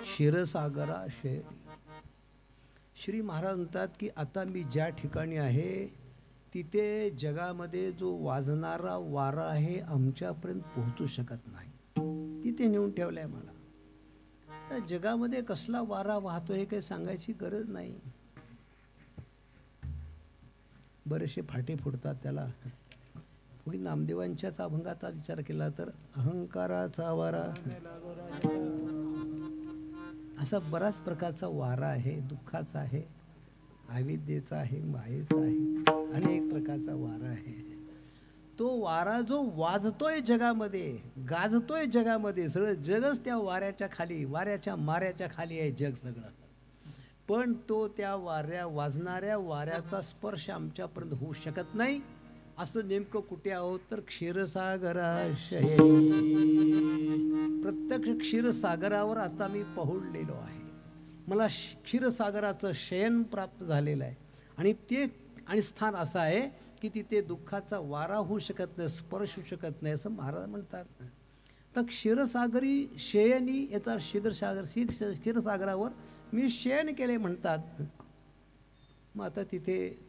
क्षीरसागरा शय. श्री महाराज म्हणतात की आता मी ज्या ठिकाणी आहे तिथे जगामध्ये जो वाजणारा वारा आहे आमच्यापर्यंत पोहोचू शकत नाही. तिथे नेऊन ठेवलाय मला. तर जगामध्ये कसला वारा वाहतो हे काही सांगायची गरज नाही. बरेचसे फाटे फुटतात त्याला. होई नामदेवांच्याच अभंगाचा विचार केला तर अहंकाराचा वारा, असा बराच प्रकारचा वारा आहे. दुःखाचा आहे, अविद्येचा आहे, मायेचा आहे, अनेक प्रकारचा वारा आहे. तो वारा जो वाजतोय जगामध्ये, गाजतोय जगामध्ये, सगळं जगच त्या वाऱ्याच्या खाली, वाऱ्याच्या माऱ्याच्या खाली आहे जग सगळं. पण तो त्या वाजणाऱ्या वाऱ्याचा स्पर्श आमच्यापर्यंत होऊ शकत नाही. असं नेमकं कुठे आहोत तर क्षीरसागराशयी. प्रत्यक्ष क्षीरसागरावर आता मी पहुडलेलो आहे. मला क्षीरसागराचं शयन प्राप्त झालेलं आहे. आणि ते स्थान असं आहे की तिथे दुःखाचा वारा होऊ शकत नाही, स्पर्श होऊ शकत नाही असं महाराज म्हणतात. तर क्षीरसागरी शयनी याचा क्षीरसागरावर मी शयन केले म्हणतात. मग आता तिथे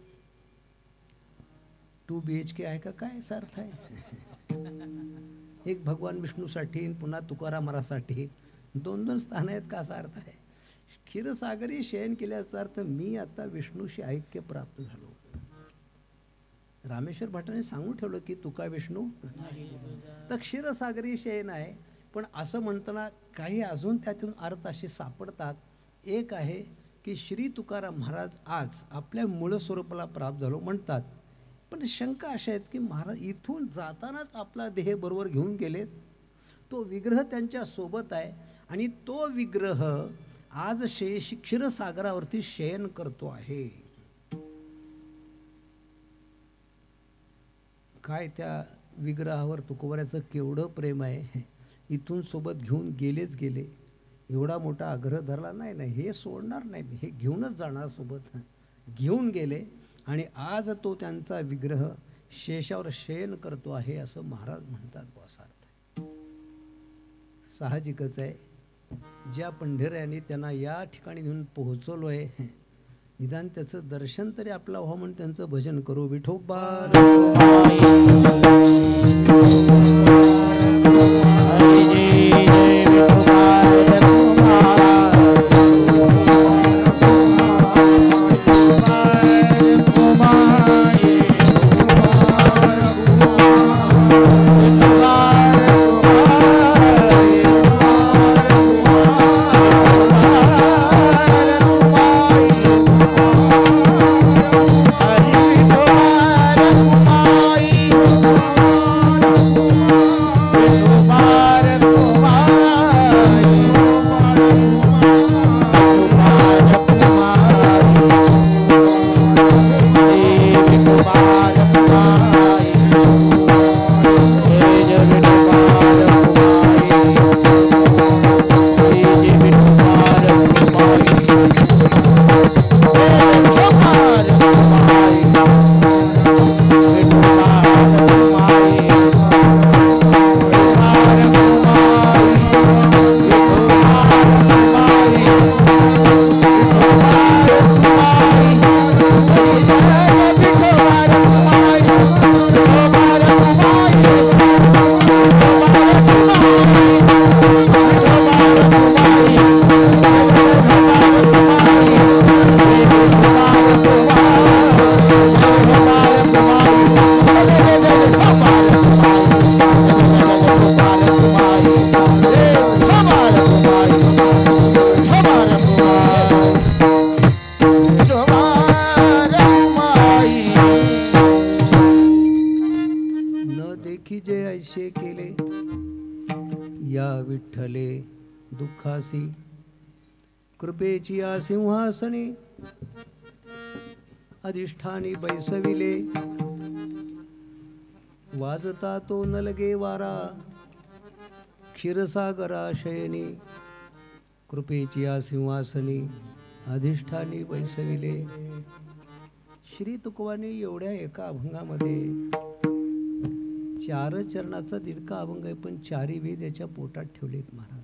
2 BHK आहे का काय असा अर्थ आहे? एक भगवान विष्णूसाठी पुन्हा तुकारामासाठी 2 स्थान आहेत का असा अर्थ आहे? क्षीरसागरी शयन केल्याचा अर्थ मी आता विष्णूशी ऐक्य प्राप्त झालो. रामेश्वर भट्टाने सांगून ठेवलं की तुका विष्णू तर क्षीरसागरी शयन आहे. पण असं म्हणताना काही अजून त्यातून अर्थ असे सापडतात. एक आहे की श्री तुकाराम महाराज आज आपल्या मूळ स्वरूपाला प्राप्त झालो म्हणतात. पण शंका अशा आहेत की महाराज इथून जातानाच आपला देह बरोबर घेऊन गेलेत. तो विग्रह त्यांच्या सोबत आहे आणि तो विग्रह आज क्षीरसागरावरती शयन करतो आहे. काय त्या विग्रहावर तुकोबऱ्याचं केवढं प्रेम आहे. इथून सोबत घेऊन गेलेच गेले. एवढा मोठा आग्रह धरला नाही नाही हे सोडणार नाही, हे घेऊनच जाणार सोबत. घेऊन गेले आणि आज तो त्यांचा विग्रह शेषावर शयन करतो आहे असं महाराज म्हणतात. बसार्थ साहजिकच आहे. ज्या पंढऱ्याने त्यांना या ठिकाणी घेऊन पोहोचवलो आहे निदान त्याचं दर्शन तरी आपला व्हावं म्हणून त्यांचं भजन करू. विठोबा दुःखासी कृपेची सिंहासने अधिष्ठानी बैसविले. वाजता तो नलगे वारा क्षीरसागरा शयनी कृपेची सिंहासनी अधिष्ठानी बैसविले. श्री तुकोबांनी एवढ्या एका अभंगामध्ये 4 चरणाचा दीडका अभंग आहे पण 4 वेद याच्या पोटात ठेवलेत महाराज.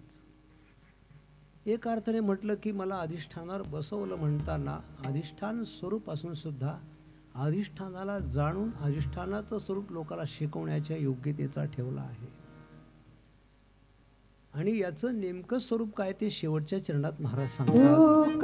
एक अर्थाने म्हटलं की मला अधिष्ठानावर बसवलं म्हणताना अधिष्ठान स्वरूप असून सुद्धा अधिष्ठानाला जाणून अधिष्ठानाचं स्वरूप लोकांना शिकवण्याच्या योग्यतेचा ठेवला आहे. आणि याचं नेमकं स्वरूप काय ते शेवटच्या चरणात महाराज सांगतात.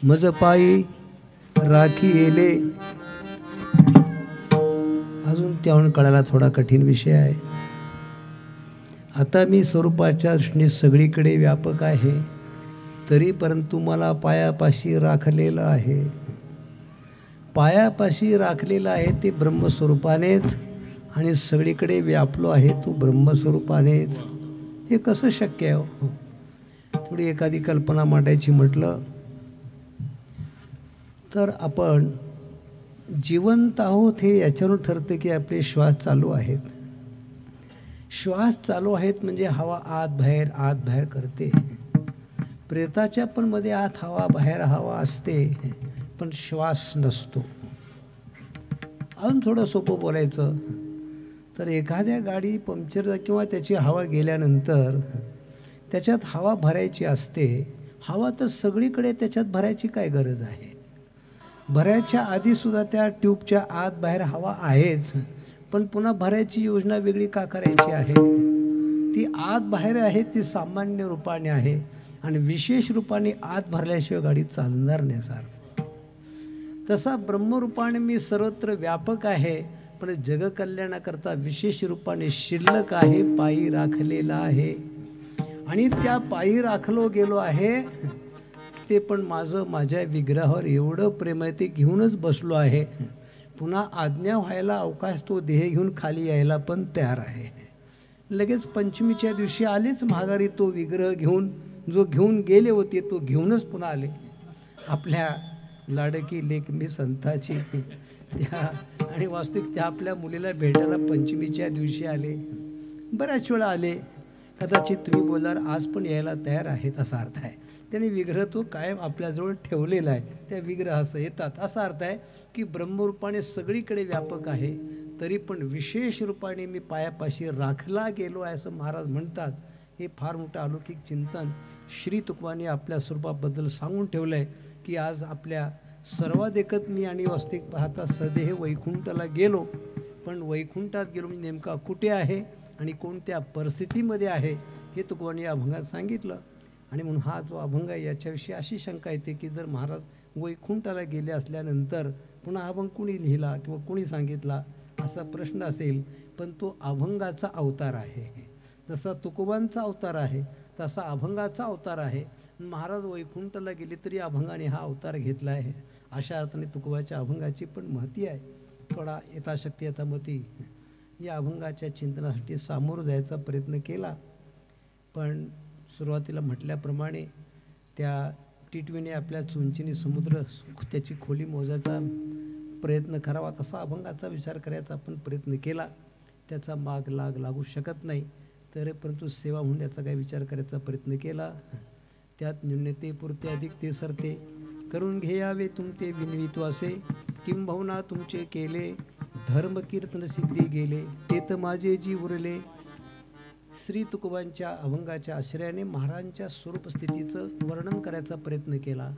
मज पायी राखी येले. अजून त्याहून कळायला थोडा कठीण विषय आहे. आता मी स्वरूपाच्या दृष्टीने सगळीकडे व्यापक आहे, तरी परंतु मला पायापाशी राखलेलं आहे. पायापाशी राखलेलं आहे ते ब्रह्मस्वरूपानेच, आणि सगळीकडे व्यापलो आहे तो ब्रह्मस्वरूपानेच. हे कसं शक्य आहे हो? थोडी एखादी कल्पना मांडायची म्हटलं तर आपण जिवंत आहोत हे याच्यावरून ठरतं की आपले श्वास चालू आहेत. श्वास चालू आहेत म्हणजे हवा आत बाहेर करते. प्रेताच्या पण मध्ये आत हवा बाहेर हवा असते, पण श्वास नसतो. अजून थोडं सोपं बोलायचं तर एखाद्या गाडी पंक्चर किंवा त्याची हवा गेल्यानंतर त्याच्यात हवा भरायची असते. हवा तर सगळीकडे त्याच्यात भरायची काय गरज आहे? भरायच्या आधीसुद्धा त्या ट्यूबच्या आत बाहेर हवा आहेच, पण पुन्हा भरायची योजना वेगळी का करायची आहे? ती आत बाहेर आहे, ती सामान्य रूपाने आहे, आणि विशेष रूपाने आत भरल्याशिवाय गाडी चालणार नाही. सार तसा ब्रह्मरूपाने मी सर्वत्र व्यापक आहे, पण जगकल्याणाकरता विशेष रूपाने शिल्लक आहे, पायी राखलेला आहे. आणि त्या पायी राखलो गेलो आहे ते पण माझ्या विग्रहावर एवढं प्रेम आहे ते घेऊनच बसलो आहे. पुन्हा आज्ञा व्हायला अवकाश तो देह घेऊन खाली यायला पण तयार आहे. लगेच पंचमीच्या दिवशी आलेच माघारी तो विग्रह घेऊन. जो घेऊन गेले होते तो घेऊनच पुन्हा आले. आपल्या लाडकी लेक मी संताची त्या, आणि वास्तविक त्या आपल्या मुलीला भेटायला पंचमीच्या दिवशी आले. बऱ्याच वेळा आले. कदाचित तुम्ही बोलणार आज पण यायला तयार आहेत असा अर्थ आहे. त्याने विग्रह तो कायम आपल्याजवळ ठेवलेला आहे. त्या विग्रहासह येतात असा अर्थ आहे की ब्रह्मरूपाने सगळीकडे व्यापक आहे, तरी पण विशेष रूपाने मी पायापाशी राखला गेलो आहे असं महाराज म्हणतात. हे फार मोठं अलौकिक चिंतन श्री तुकोबांनी आपल्या स्वरूपाबद्दल सांगून ठेवलं आहे की आज आपल्या सर्वादेखत मी आणि वास्तविक पाहता सदेह वैकुंठाला गेलो. पण वैकुंठात गेलो म्हणजे नेमका कुठे आहे आणि कोणत्या परिस्थितीमध्ये आहे हे तुकोबांनी या अभंगात सांगितलं. आणि म्हणून हा जो अभंग आहे याच्याविषयी अशी शंका येते की जर महाराज वैकुंठाला गेले असल्यानंतर पुन्हा अभंग कुणी लिहिला किंवा कुणी सांगितला असा प्रश्न असेल. पण तो अभंगाचा अवतार आहे. जसा तुकोबांचा अवतार आहे तसा अभंगाचा अवतार आहे. महाराज वैकुंठाला गेले तरी अभंगाने हा अवतार घेतला आहे. अशा अर्थाने तुकोबाच्या अभंगाची पण महती आहे. थोडा यथाशक्ती यथामती या अभंगाच्या चिंतनासाठी सामोरं जायचा प्रयत्न केला. पण सुरुवातीला म्हटल्याप्रमाणे त्या टिटवीने आपल्या चुंचीने समुद्र त्याची खोली मोजायचा प्रयत्न करावा तसा अभंगाचा विचार करायचा आपण प्रयत्न केला. त्याचा माग लागू शकत नाही. तर परंतु सेवा म्हणून याचा काही विचार करायचा प्रयत्न केला. त्यात न्यूनते पुरते अधिक ते सरते करून घ्यावे तुमते विनवितो असे किंबहुना तुमचे केले धर्म कीर्तन सिद्धी गेले ते तर माझे जी उरले. श्री तुकोबांच्या अभंगाच्या आश्रयाने महाराजांच्या स्वरूप स्थितीचं वर्णन करायचा प्रयत्न केला.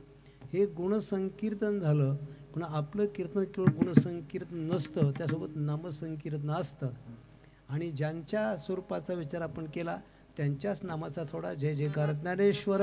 हे गुणसंकीर्तन झालं. पण आपलं कीर्तन केवळ गुणसंकीर्तन नसतं, त्यासोबत नामसंकीर्तन असतं. आणि ज्यांच्या स्वरूपाचा विचार आपण केला त्यांच्याच नामाचा थोडा जय जयकार ज्ञानेश्वर